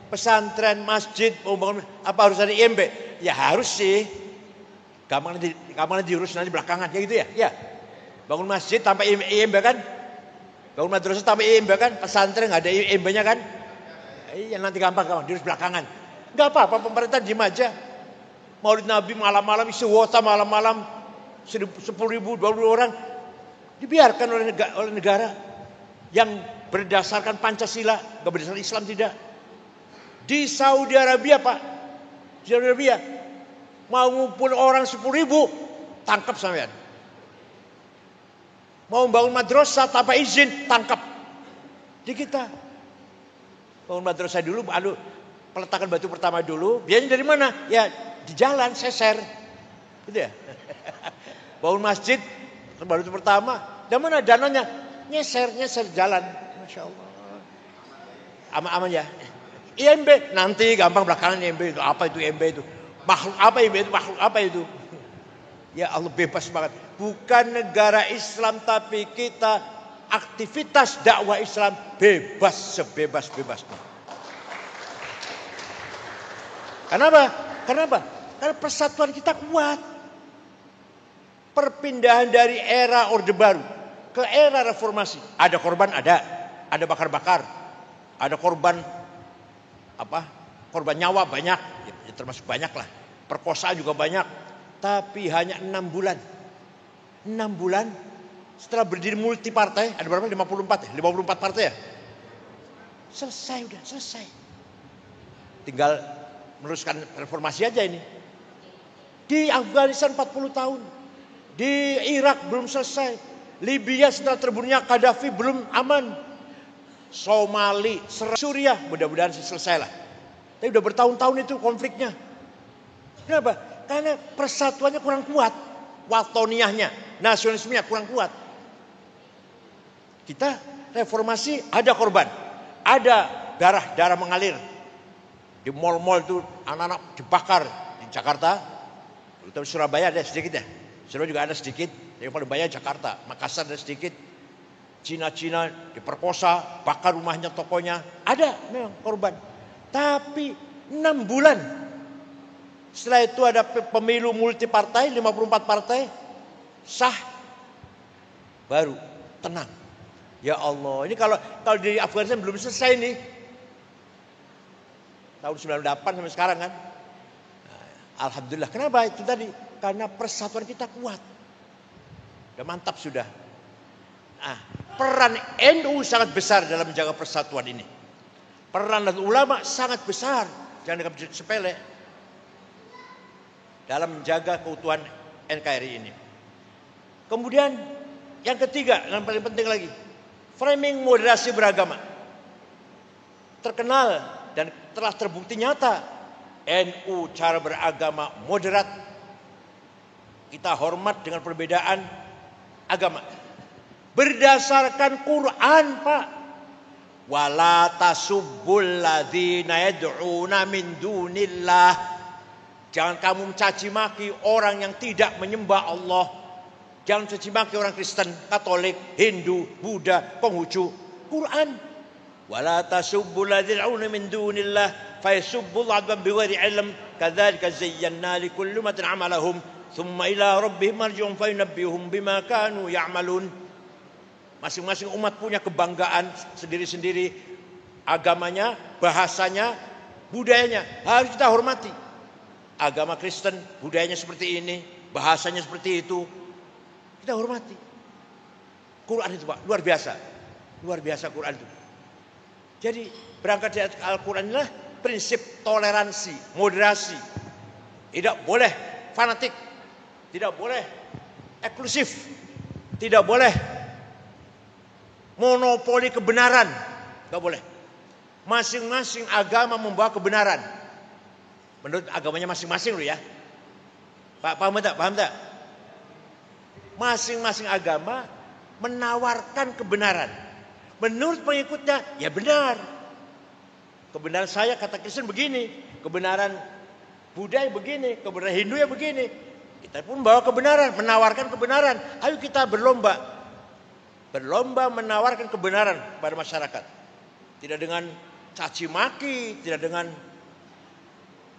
pesantren, masjid, mau bangun apa harus ada IMB? Ya harus sih. Gampang diurus nanti belakangan, ya gitu ya. Ya. Bangun masjid tanpa IMB kan? Bangun madrasah tanpa IMB kan? Pesantren nggak ada IMB-nya kan? Iya nanti gampang diurus belakangan. Nggak apa-apa, pemerintah diem aja. Maulid Nabi malam-malam, isi wota malam-malam, 10.000, 20.000 orang dibiarkan oleh negara yang berdasarkan Pancasila, nggak berdasarkan Islam tidak. Di Saudi Arabia Pak, Saudi Arabia mau ngumpul orang 10.000, tangkap sampean. Mau bangun madrasah tanpa izin, tangkap. Di kita bangun madrasah dulu, peletakan batu pertama dulu. Biayanya dari mana? Ya di jalan seser, gitu ya. Bangun masjid batu pertama, dan mana dananya? Nyeser jalan, masya Allah. Aman ya. IMB nanti gampang belakangan IMB itu apa itu IMB itu makhluk apa IMB itu makhluk apa itu ya Allah bebas banget bukan negara Islam tapi kita aktivitas dakwah Islam bebas sebebas-bebasnya. Kenapa? Karena persatuan kita kuat. Perpindahan dari era Orde Baru ke era reformasi ada korban, ada bakar-bakar, ada korban nyawa banyak, ya termasuk banyak lah, perkosaan juga banyak, tapi hanya 6 bulan setelah berdiri multi partai, ada berapa? 54 partai ya, selesai, tinggal meneruskan reformasi aja ini. Di Afghanistan 40 tahun, di Irak belum selesai, Libya setelah terbunuhnya Gaddafi belum aman, Somali, Suriah, mudah-mudahan selesai lah. Tapi udah bertahun-tahun itu konfliknya. Kenapa? Karena persatuannya kurang kuat. Watoniyahnya, nasionalismenya kurang kuat. Kita reformasi ada korban. Ada darah mengalir. Di mal-mal itu anak-anak dibakar. Di Jakarta, terutama Surabaya ada sedikit ya. Surabaya juga ada sedikit. Yang paling banyak Jakarta. Makassar ada sedikit. Cina diperkosa, bakar rumahnya, tokonya. Ada memang korban. Tapi 6 bulan. Setelah itu ada pemilu multi partai, 54 partai. Sah. Baru tenang. Ya Allah, ini kalau di Afghanistan belum selesai nih. Tahun 98 sampai sekarang kan. Alhamdulillah. Kenapa itu tadi? Karena persatuan kita kuat. Udah mantap sudah. Peran NU sangat besar dalam menjaga persatuan ini. Peran ulama sangat besar, jangan dianggap sepele, dalam menjaga keutuhan NKRI ini. Kemudian yang ketiga, yang paling penting lagi, framing moderasi beragama. Terkenal dan telah terbukti nyata, NU cara beragama moderat. Kita hormat dengan perbedaan agama. Berdasarkan Quran, Pak. Wala tasubbul ladzina yad'una min dunillah. Jangan kamu mencaci maki orang yang tidak menyembah Allah. Jangan mencaci maki orang Kristen, Katolik, Hindu, Buddha, Konghucu. Quran. Wala tasubbul ladzina yad'una min dunillah fayasubbul adban bighairi ilm kadzalika zayyana likulli ummatin amalahum thumma ila rabbihim marji'uhum fayunabbihum bima kanu ya'malun. Masing-masing umat punya kebanggaan sendiri-sendiri, agamanya, bahasanya, budayanya harus kita hormati. Agama Kristen budayanya seperti ini, bahasanya seperti itu, kita hormati. Quran itu Pak luar biasa Quran itu. Jadi berangkat dari Al-Quran inilah prinsip toleransi, moderasi. Tidak boleh fanatik, tidak boleh eksklusif, tidak boleh monopoli kebenaran, nggak boleh. Masing-masing agama membawa kebenaran menurut agamanya masing-masing loh ya. Pak paham tak? Paham tak? Masing-masing agama menawarkan kebenaran. Menurut pengikutnya ya benar. Kebenaran saya kata Kristen begini, kebenaran Buddha begini, kebenaran Hindu ya begini. Kita pun bawa kebenaran, menawarkan kebenaran. Ayo kita berlomba menawarkan kebenaran pada masyarakat. Tidak dengan caci maki, tidak dengan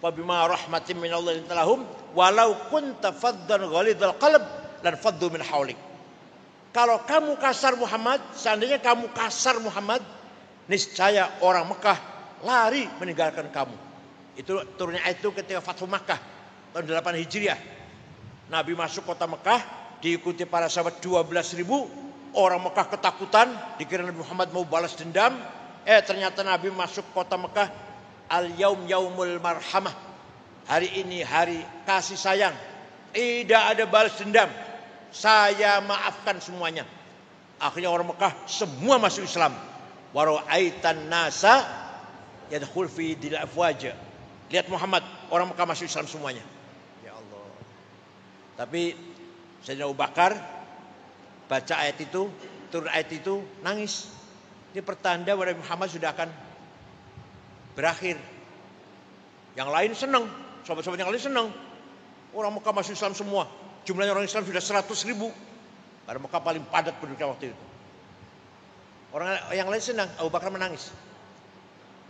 fabima rahmatin minallahi lahum walau kunta faddan ghalidhal qalb lan faddu min haulik. Kalau kamu kasar Muhammad, seandainya kamu kasar Muhammad, niscaya orang Mekah lari meninggalkan kamu. Itu turunnya ayat itu ketika Fathu Makkah tahun 8 Hijriah. Nabi masuk kota Mekah diikuti para sahabat 12.000. Orang Mekah ketakutan, dikira Nabi Muhammad mau balas dendam. Ternyata Nabi masuk kota Mekah, al-yaum yaumul marhamah. Hari ini hari kasih sayang. Tidak ada balas dendam. Saya maafkan semuanya. Akhirnya orang Mekah semua masuk Islam. Wa ra'aitan nasa yadkhul fi dinil afwaj. Lihat Muhammad, orang Mekah masuk Islam semuanya. Ya Allah. Tapi Sayyidina Abu Bakar baca ayat itu, turun ayat itu, nangis. Ini pertanda bahwa Muhammad sudah akan berakhir. Yang lain senang, sahabat-sahabat yang lain senang. Orang Mekah masuk Islam semua. Jumlahnya orang Islam sudah 100.000. Karena Mekah paling padat penduduknya waktu itu. Orang yang lain senang, Abu Bakar menangis.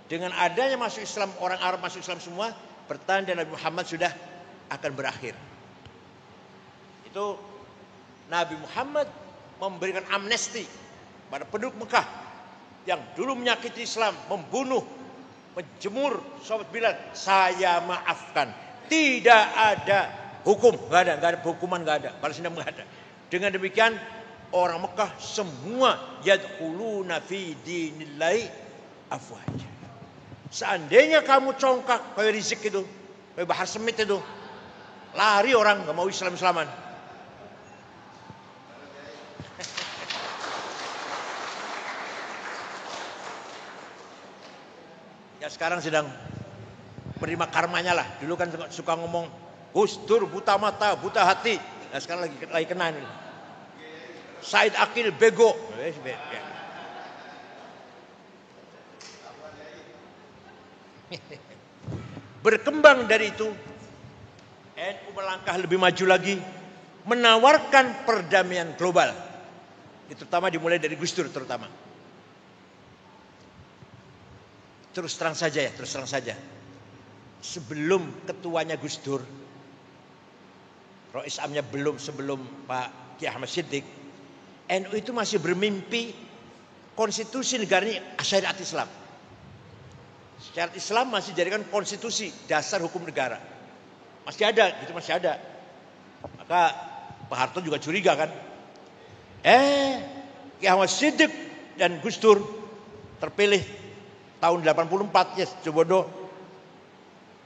Dengan adanya masuk Islam, orang Arab masuk Islam semua, pertanda Nabi Muhammad sudah akan berakhir. Itu Nabi Muhammad memberikan amnesti pada penduduk Mekah yang dulu menyakiti Islam, membunuh, menjemur sahabat Bilal. Saya maafkan. Tidak ada hukum, nggak ada hukuman, nggak ada, balas dendam nggak ada. Dengan demikian orang Mekah semua yadkhuluna fi dinillahi afwaja. Seandainya kamu congkak kayak Rizik itu, kayak Bahar Smith itu, lari orang nggak mau Islam-Islaman. Ya sekarang sedang menerima karmanya lah. Dulu kan suka ngomong Gus Dur buta mata, buta hati. Nah sekarang lagi kena ini. Said Akil bego. Berkembang dari itu, NU melangkah lebih maju lagi, menawarkan perdamaian global. Itu terutama dimulai dari Gus Dur terutama. Terus terang saja. Sebelum ketuanya Gus Dur, Rois Amnya sebelum Pak Kiai Ahmad Siddiq, NU itu masih bermimpi konstitusi negara ini syariat Islam. Syariat Islam masih dijadikan konstitusi dasar hukum negara. Masih ada. Maka Pak Harto juga curiga kan. Kiai Ahmad Siddiq dan Gus Dur terpilih tahun 84 ya Jobodo.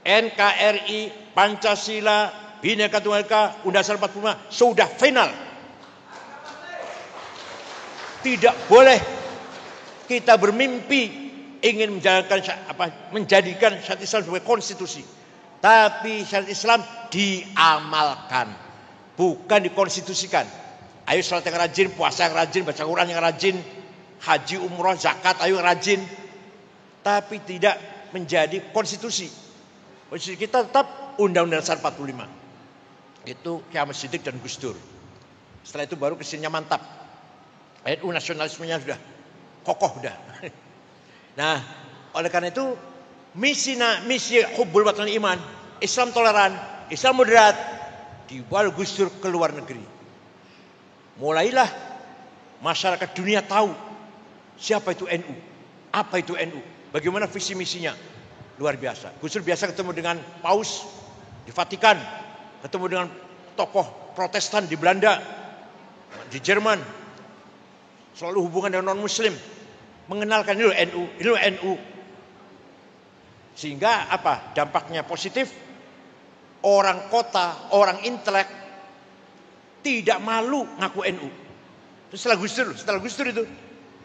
NKRI, Pancasila, Bhinneka Tunggal Ika, Undang-Undang 45 sudah final. Tidak boleh kita bermimpi ingin menjadikan syariat Islam sebagai konstitusi. Tapi syariat Islam diamalkan, bukan dikonstitusikan. Ayo salat yang rajin, puasa yang rajin, baca Quran yang rajin, haji, umroh, zakat, ayo rajin. Tapi tidak menjadi konstitusi. Konstitusi kita tetap Undang-Undang Dasar 45. Itu Kiai Ahmad Siddiq dan Gus Dur. Setelah itu baru kesininya mantap. NU nasionalismenya sudah kokoh udah. Nah, oleh karena itu misi hubbul watan iman, Islam toleran, Islam moderat, dibawa Gus Dur ke luar negeri. Mulailah masyarakat dunia tahu siapa itu NU, apa itu NU, bagaimana visi misinya. Luar biasa. Gus Dur biasa ketemu dengan Paus di Vatikan, ketemu dengan tokoh Protestan di Belanda, di Jerman, selalu hubungan dengan non Muslim, mengenalkan ini NU, ini NU. Sehingga apa? Dampaknya positif. Orang kota, orang intelek tidak malu ngaku NU. Setelah Gus Dur itu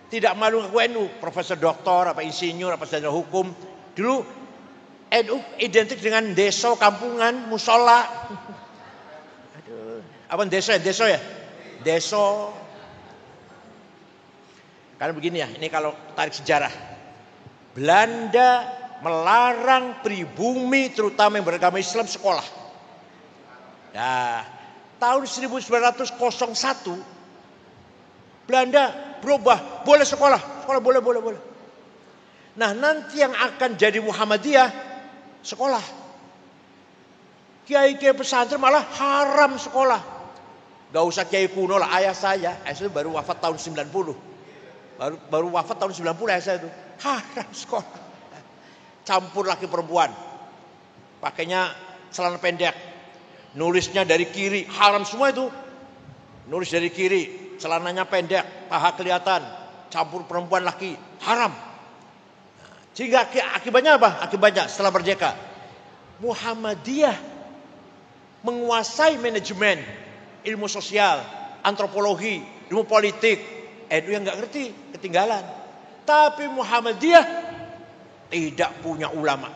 tidak malu ngaku NU, profesor doktor, apa insinyur, apa sarjana hukum. Dulu NU identik dengan desa, kampungan, musola. Aduh, apa desa ya? Desa. Karena begini ya, ini kalau tarik sejarah. Belanda melarang pribumi terutama yang beragama Islam sekolah. Nah, tahun 1901 Belanda berubah, boleh sekolah boleh. Nah, nanti yang akan jadi Muhammadiyah sekolah. Kiai-kiai pesantren malah haram sekolah. Gak usah kiai kuno lah, ayah saya itu baru wafat tahun 90. Baru wafat tahun 90 ayah saya itu. Haram sekolah. Campur laki perempuan. Pakainya celana pendek. Nulisnya dari kiri, haram semua itu. Nulis dari kiri, celananya pendek, paha kelihatan. Campur perempuan laki, haram. Sehingga akibatnya apa? Akibatnya setelah merdeka, Muhammadiyah menguasai manajemen, ilmu sosial, antropologi, ilmu politik. NU yang nggak ngerti, ketinggalan. Tapi Muhammadiyah tidak punya ulama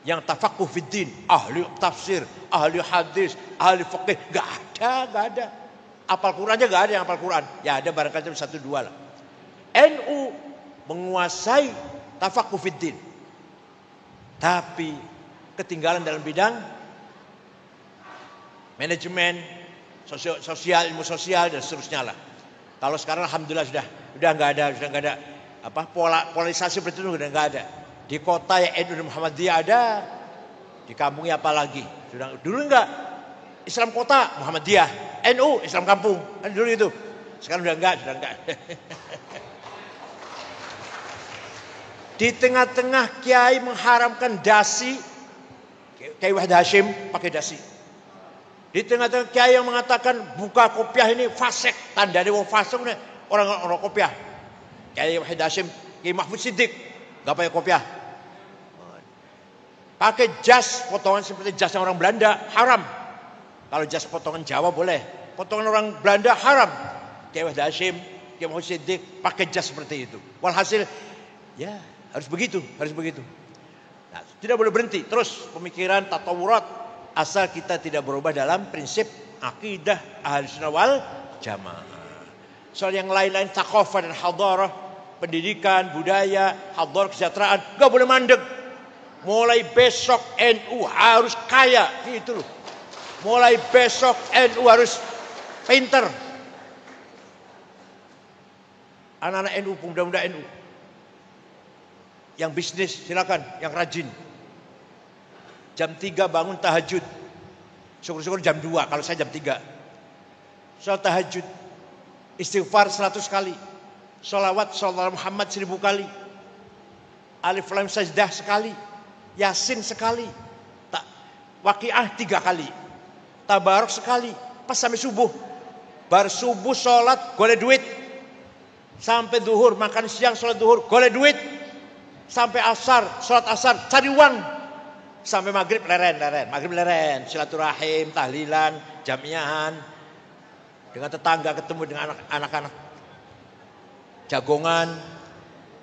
yang tafakuh fiddin, ahli tafsir, ahli hadis, ahli fikih, nggak ada. Apal Quran aja nggak ada yang apal Quran. Ya ada barangkali 1-2 lah. NU menguasai tafakuh fiddin, tapi ketinggalan dalam bidang manajemen, sosial, ilmu sosial dan seterusnya lah. Kalau sekarang alhamdulillah sudah nggak ada apa polarisasi seperti itu, udah nggak ada. Di kota ya NU Muhammadiyah ada, di kampungnya apalagi. Sudah dulu enggak, Islam kota Muhammadiyah, NU Islam kampung, kan dulu itu. Sekarang sudah enggak. Di tengah-tengah kiai mengharamkan dasi, Kiai Wahid Hashim pakai dasi. Di tengah-tengah kiai yang mengatakan buka kopiah ini fasik, tandanya wong fasik orang kopiah. Kiai Wahid Hashim, Kiai Mahfud Siddiq enggak pakai kopiah. Pakai jas potongan seperti jasnya orang Belanda, haram. Kalau jas potongan Jawa boleh, potongan orang Belanda haram. Kiai Wahid Hashim, Kiai Mahfud Siddiq pakai jas seperti itu. Walhasil ya harus begitu. Nah, tidak boleh berhenti. Terus pemikiran tatawurat asal kita tidak berubah dalam prinsip akidah Ahlussunnah wal Jamaah. Soal yang lain-lain thaqafah dan hadarah, pendidikan, budaya, hadarah, kesejahteraan, gak boleh mandek. Mulai besok NU harus kaya, gitu loh. Mulai besok NU harus pinter. Anak-anak NU, pemuda-pemuda NU yang bisnis silakan, yang rajin. Jam 3 bangun tahajud. Syukur-syukur jam 2, kalau saya jam 3. Salat tahajud. Istighfar 100 kali. Sholawat Sallallahu Muhammad 1000 kali. Alif Lam Sajdah sekali. Yasin sekali. Waqiah 3 kali. Tabarok sekali. Pas sampai subuh. Bar subuh sholat golek duit. Sampai duhur makan siang sholat duhur golek duit. Sampai asar sholat asar cari uang. Sampai maghrib leren. Maghrib leren. Silaturahim, tahlilan, jamiahan. Dengan tetangga, ketemu dengan anak-anak jagongan.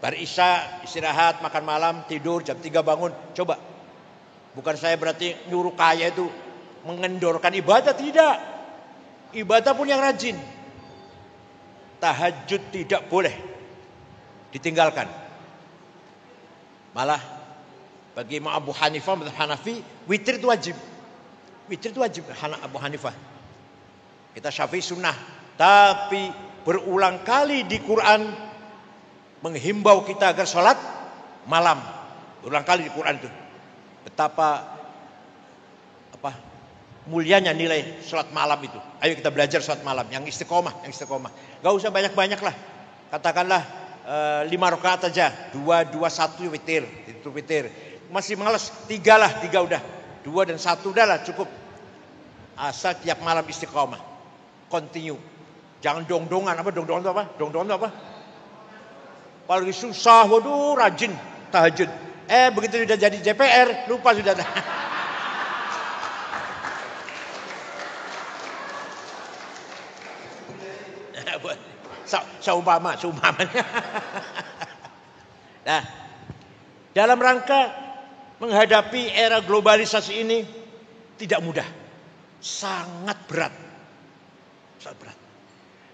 Bar isya istirahat, makan malam, tidur, jam 3 bangun. Coba. Bukan saya berarti nyuruh kaya itu mengendorkan ibadah, tidak. Ibadah pun yang rajin. Tahajud tidak boleh ditinggalkan. Malah bagi Imam Abu Hanifah, mazhab Hanafi, witir itu wajib. Witir itu wajib Abu Hanifah. Kita Syafi'i sunnah, tapi berulang kali di Quran menghimbau kita agar sholat malam. Berulang kali di Quran itu. Betapa mulianya nilai sholat malam itu. Ayo kita belajar sholat malam yang istiqomah, Gak usah banyak-banyak lah. Katakanlah 5 rakaat aja, 2, 2, 1 witir, itu witir. Masih malas 3 lah, 3 udah. 2 dan 1 udah lah cukup. Asal tiap malam istiqomah. Continue. Jangan dong-dongan, dong-dongan itu apa? Dong-dongan itu apa? Apalagi susah, waduh rajin tahajud. Begitu sudah jadi DPR, lupa sudah. Seumpamanya. Nah, dalam rangka menghadapi era globalisasi ini tidak mudah, sangat berat.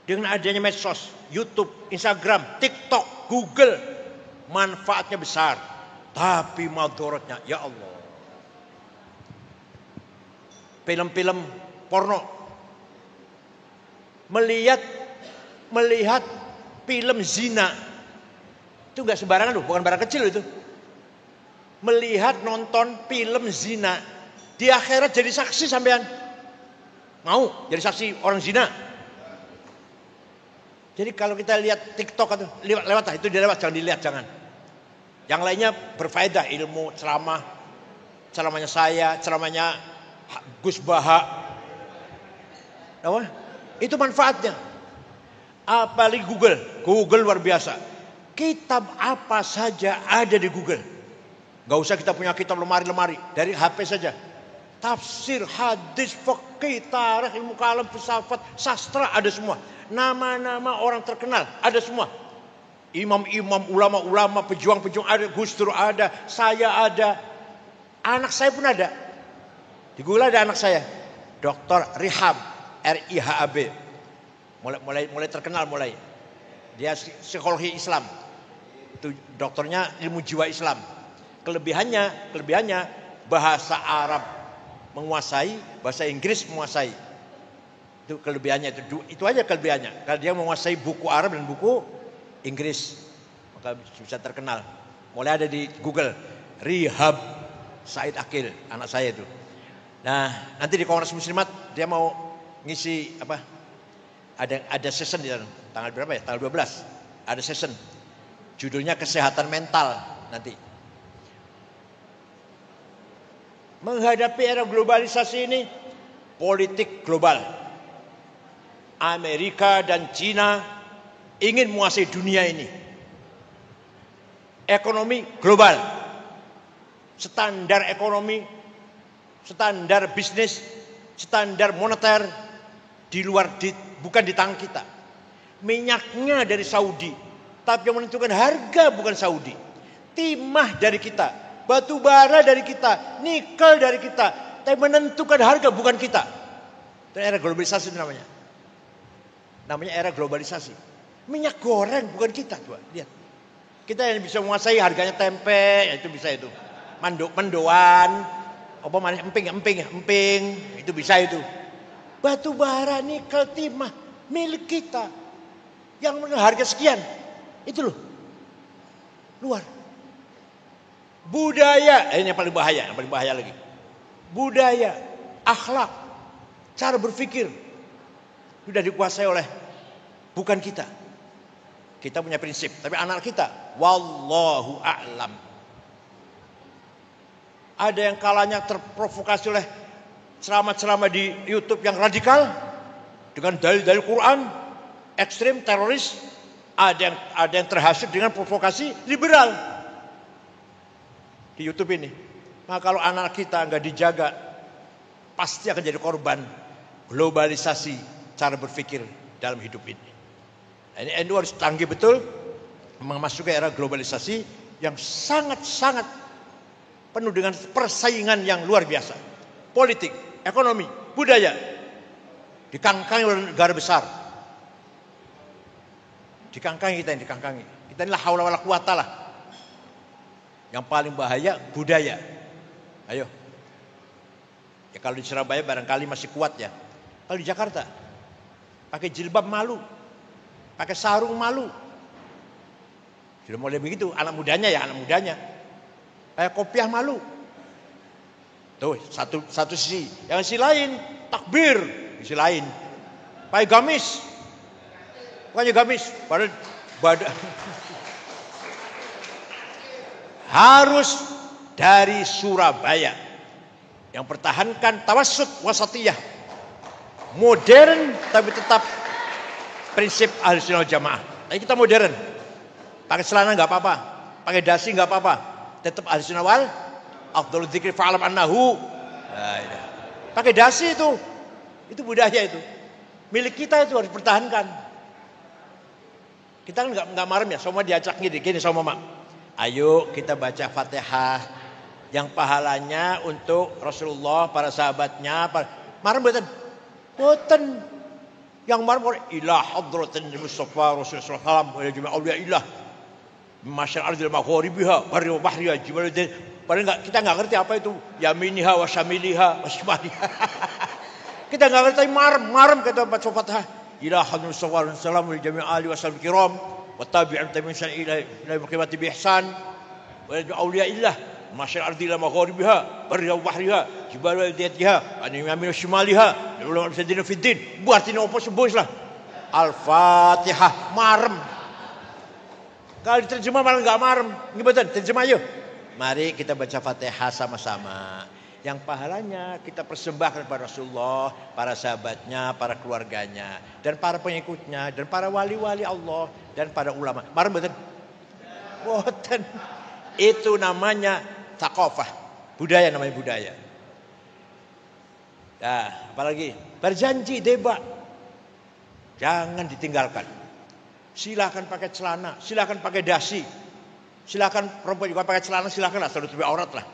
Dengan adanya medsos, YouTube, Instagram, TikTok, Google, manfaatnya besar, tapi madorotnya, ya Allah. Film-film porno, melihat film zina itu nggak sembarangan loh, bukan barang kecil itu. Melihat nonton film zina, di akhirat jadi saksi sampean. Mau jadi saksi orang zina? Jadi kalau kita lihat TikTok atau lewat lah, itu dilewat, jangan dilihat, jangan. Yang lainnya berfaedah, ilmu, ceramahnya saya, ceramahnya Gus Baha. Itu manfaatnya. Apalagi Google luar biasa. Kitab apa saja ada di Google. Gak usah kita punya kitab lemari-lemari, dari HP saja. Tafsir, hadis, fikih, tarikh, ilmu kalam, filsafat, sastra ada semua. Nama-nama orang terkenal ada semua. Imam-imam, ulama-ulama, pejuang-pejuang ada, Gus Dur ada, saya ada. Anak saya pun ada. Di Google ada anak saya, Dr. Rihab, RIHAB. Mulai terkenal mulai. Dia psikologi Islam. Itu dokternya ilmu jiwa Islam. Kelebihannya bahasa Arab menguasai, bahasa Inggris menguasai. Itu kelebihannya, itu aja kelebihannya. Kalau dia menguasai buku Arab dan buku Inggris, maka bisa terkenal. Mulai ada di Google, Rihab Said Akil, anak saya itu. Nah, nanti di Kongres Muslimat dia mau ngisi ada session di sana. Tanggal berapa ya? Tanggal 12. Ada session. Judulnya kesehatan mental nanti. Menghadapi era globalisasi ini, politik global. Amerika dan Cina ingin menguasai dunia ini. Ekonomi global. Standar ekonomi, standar bisnis, standar moneter bukan di tangan kita. Minyaknya dari Saudi, tapi yang menentukan harga bukan Saudi. Timah dari kita, batu bara dari kita, nikel dari kita, tapi menentukan harga bukan kita. Itu era globalisasi namanya. Namanya era globalisasi. Minyak goreng bukan kita, coba lihat. Kita yang bisa menguasai harganya tempe, itu bisa itu. Mendoan, emping, itu bisa itu. Batu bara, nikel, timah milik kita. Yang harga sekian. Itu loh. Luar. Budaya, ini yang paling bahaya lagi. Budaya, akhlak, cara berpikir sudah dikuasai oleh bukan kita. Kita punya prinsip, tapi anak kita wallahu a'lam. Ada yang kalanya terprovokasi oleh ceramah-ceramah di YouTube yang radikal dengan dalil-dalil Quran, ekstrim, teroris. Ada yang terhasut dengan provokasi liberal di YouTube ini. Nah, kalau anak kita nggak dijaga, pasti akan jadi korban globalisasi cara berpikir dalam hidup ini. Ini NU harus canggih betul memasuki era globalisasi yang sangat-sangat penuh dengan persaingan yang luar biasa. Politik, ekonomi, budaya dikangkangi oleh negara besar. Dikangkangi kita ini la haula wala quwata lah. Yang paling bahaya budaya. Ayo. Ya kalau di Surabaya barangkali masih kuat ya. Kalau di Jakarta pakai jilbab malu. Pakai sarung malu. Sudah mulai begitu anak mudanya. Kayak kopiah malu. Tuh satu sisi. Yang sisi lain takbir, sisi lain pakai gamis. Bukannya gamis, padahal badan. Harus dari Surabaya yang pertahankan tawassut wasatiyah, modern tapi tetap prinsip Ahlussunnah wal Jamaah. Tapi kita modern, pakai celana nggak apa-apa, pakai dasi nggak apa-apa, tetap Ahlussunnah wal afdhalul dzikri fa'lam annahu. Pakai dasi itu budaya itu, milik kita, itu harus dipertahankan. Kita kan nggak marem ya, semua diajak gini sama mama. Ayo kita baca Fatihah yang pahalanya untuk Rasulullah, para sahabatnya. Marem boten. Yang marem ilah hadratin Mustafa Rasulullah sallallahu alaihi wasallam wa auliya ilah masyal ardil maghribiha wa bahriha jibaluddin. Padahal kita nggak ngerti apa itu yaminiha wa syamiliha wa shimaliha. Kita nggak ngerti marem kata baca Fatihah. Ilah hadratin Mustafa sallallahu alaihi wasallam wa jami' ali wa sallam kiram wa tabi'in tabi'in ila qiyamati bi ihsan wa auliya ilah masyal ardil maghribiha wa bahriha jibaluddin an yamin shimaliha ulama sadina fiddin. Buatin opo sebus lah. Al-Fatihah marem. Kalau diterjemah malah nggak marem. Gimana? Terjemah yuk. Mari kita baca Fatihah sama-sama. Yang pahalanya kita persembahkan kepada Rasulullah, para sahabatnya, para keluarganya, dan para pengikutnya, dan para wali-wali Allah, dan para ulama. Marem betul? Boten. Itu namanya thaqafah. Budaya, namanya budaya. Nah, apalagi berjanji debat, jangan ditinggalkan. Silakan pakai celana, silakan pakai dasi, silakan perempuan juga pakai celana, silakan asal tutupi aurat lah.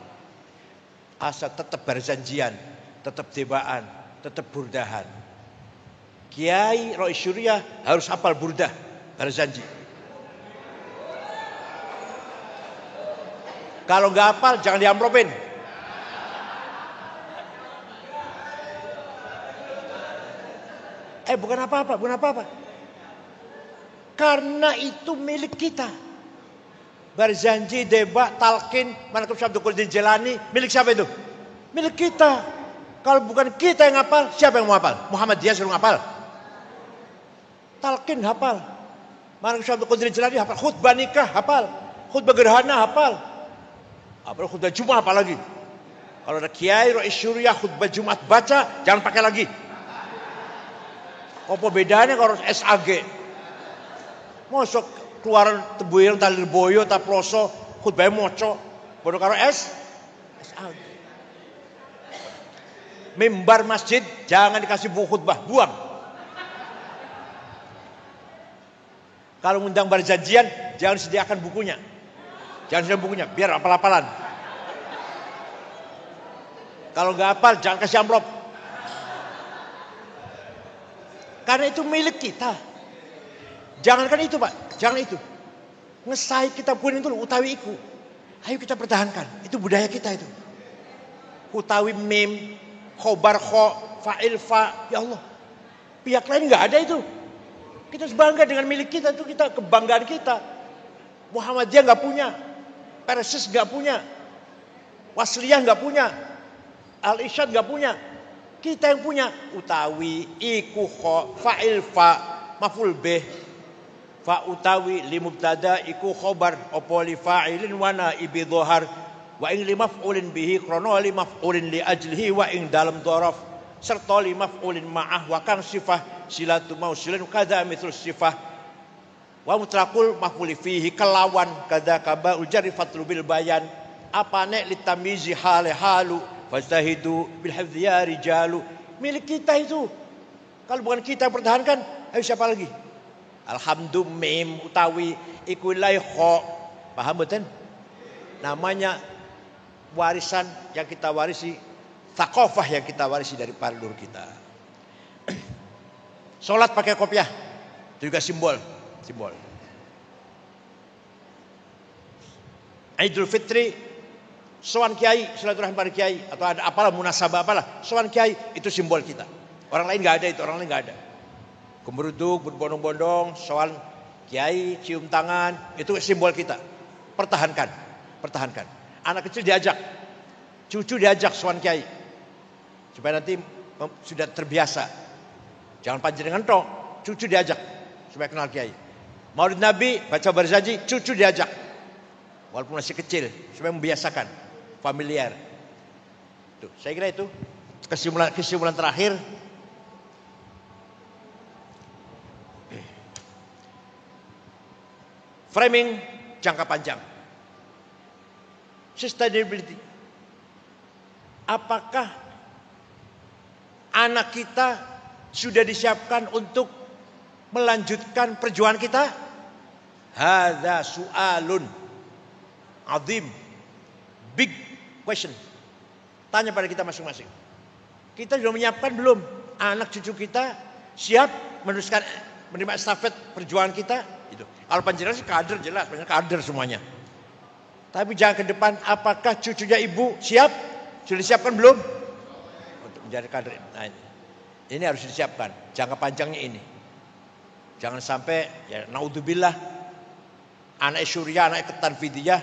Asal tetap berjanjian, tetap debaan, tetap burdahan. Kiai Rois Syuriah harus hafal burdah, berjanji. Kalau nggak hafal jangan diamplopin. Bukan apa-apa. Karena itu milik kita. Berjanji, debat, talqin, manaqib Syekh Abdul Qadir Jilani, milik siapa itu? Milik kita. Kalau bukan kita yang hafal, siapa yang mau hafal? Muhammadiyah suruh hafal. Talqin hafal. Manaqib Syekh Abdul Qadir Jilani hafal. Khutbah nikah hafal. Khutbah gerhana hafal. Apalagi khutbah Jumat apalagi. Kalau ada Kiai Rois Syuriah khutbah Jumat baca, jangan pakai lagi. Apa bedanya kalau SAG? Mosok keluaran tebuir talir boyo ta ploso khutbah moco. Bodoh karo SAG. Mimbar masjid jangan dikasih buku khutbah, buang. Kalau ngundang berjanjian jangan sediakan bukunya. Jangan sediakan bukunya, biar apal-apalan. Kalau nggak hafal jangan kasih amplop. Karena itu milik kita. Jangankan itu Pak, jangan itu. Ngesai kita pun itu utawi iku. Ayo kita pertahankan, itu budaya kita itu. Utawi mim, khobar kho, fa'il fa, ya Allah. Pihak lain nggak ada itu. Kita harus bangga dengan milik kita, itu kita kebanggaan kita. Muhammadiyah nggak punya, Persis nggak punya, Wasliyah nggak punya, Al-Irsyad nggak punya. Kita yang punya utawi iku kho fa'il fa maf'ul bih fa utawi li mubtada iku khobar opo li fa'ilin wa naibi dhahar wa ing li maf'ulin bihi krono li maf'ulin li ajlihi wa ing dalam dharaf serta li maf'ulin ma'ah wa kang sifah silatu mausilin kadza mithlu sifah wa mutlaqul maf'ul fihi kelawan kadza kaba ujari fatlu bil bayan apane li tamizi hale halu fastahidu bil hifdzi ya rijalu. Milik kita itu. Kalau bukan kita pertahankan, ayo siapa lagi? Alhamdulillah mim utawi iku lai kho. Paham betul? Namanya warisan yang kita warisi, thaqafah yang kita warisi dari para leluhur kita. Salat pakai kopiah. Itu juga simbol. Idul Fitri sowan kiai, silaturahmi para kiai atau ada apalah munasabah apalah, sowan kiai itu simbol kita. Orang lain nggak ada itu, orang lain nggak ada. Gembruduk, berbondong-bondong, sowan kiai, cium tangan, itu simbol kita. Pertahankan. Anak kecil diajak, cucu diajak sowan kiai. Supaya nanti sudah terbiasa. Jangan panjenengan tok, cucu diajak supaya kenal kiai. Maulid Nabi, baca barzaji, cucu diajak. Walaupun masih kecil, supaya membiasakan, familiar. Tuh, saya kira itu kesimpulan terakhir. Framing jangka panjang. Sustainability. Apakah anak kita sudah disiapkan untuk melanjutkan perjuangan kita? Hadza su'alun azim. Big question. Tanya pada kita masing-masing. Kita sudah menyiapkan belum? Anak cucu kita siap meneruskan menerima estafet perjuangan kita? Itu. Kalau panjenengan sih kader jelas, kader semuanya. Tapi jangan ke depan, apakah cucunya ibu siap? Sudah disiapkan belum? Untuk menjadi kader. Nah, ini harus disiapkan. Jangka panjangnya ini. Jangan sampai, ya naudzubillah, anak Syuriah, anak Ketanfidiyah,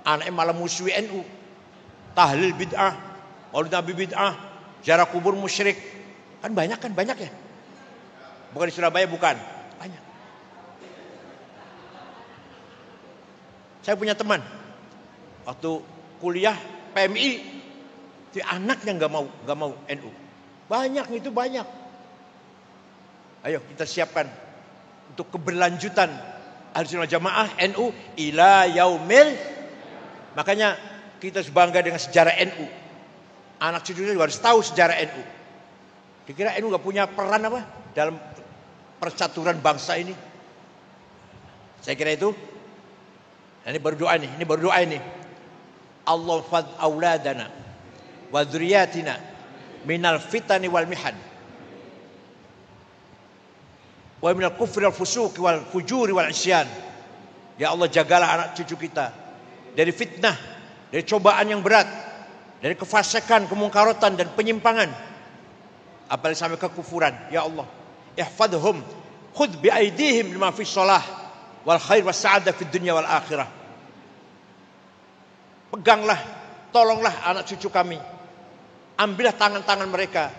anak malah musuhi NU. Tahlil bid'ah, maulid Nabi bid'ah, ziarah kubur musyrik. Kan banyak ya. Bukan di Surabaya, bukan. Banyak. Saya punya teman. Waktu kuliah PMI, si anaknya nggak mau NU. Banyak itu banyak. Ayo kita siapkan untuk keberlanjutan Ahlussunnah Jamaah NU ila yaumil. Makanya kita harus bangga dengan sejarah NU. Anak cucunya juga harus tahu sejarah NU. Kira-kira NU nggak punya peran apa dalam persaturan bangsa ini? Saya kira itu. Nah, ini baru doa ini. Allah fad auladana wa dzurriyyatina minal fitani wal mihan wa minal kufri wal fusuqi wal fujuri wal isyan. Ya Allah, jagalah anak cucu kita dari fitnah, dari cobaan yang berat, dari kefasikan, kemungkarotan dan penyimpangan, apalagi sampai kekufuran. Ya Allah, ihfadhum khudh bi aidihim lima fi shalah wal khair was sa'adah fid dunya wal akhirah. Peganglah, tolonglah anak cucu kami. Ambillah tangan-tangan mereka.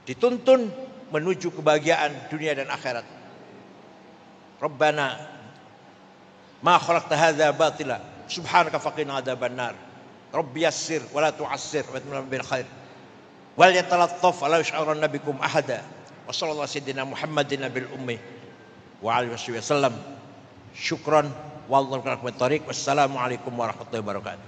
Dituntun menuju kebahagiaan dunia dan akhirat. Rabbana ma khalaqta hadza batila subhanaka faqina adzabannar. Rabbi yassir wa la tu'assir wa atimma bil khair. Wal yatalattaf wa la yush'irunna bikum ahada. Wa sallallahu sayyidina Muhammadin nabil ummi wa alihi wasallam. Syukran. Wassalamualaikum warahmatullahi wabarakatuh.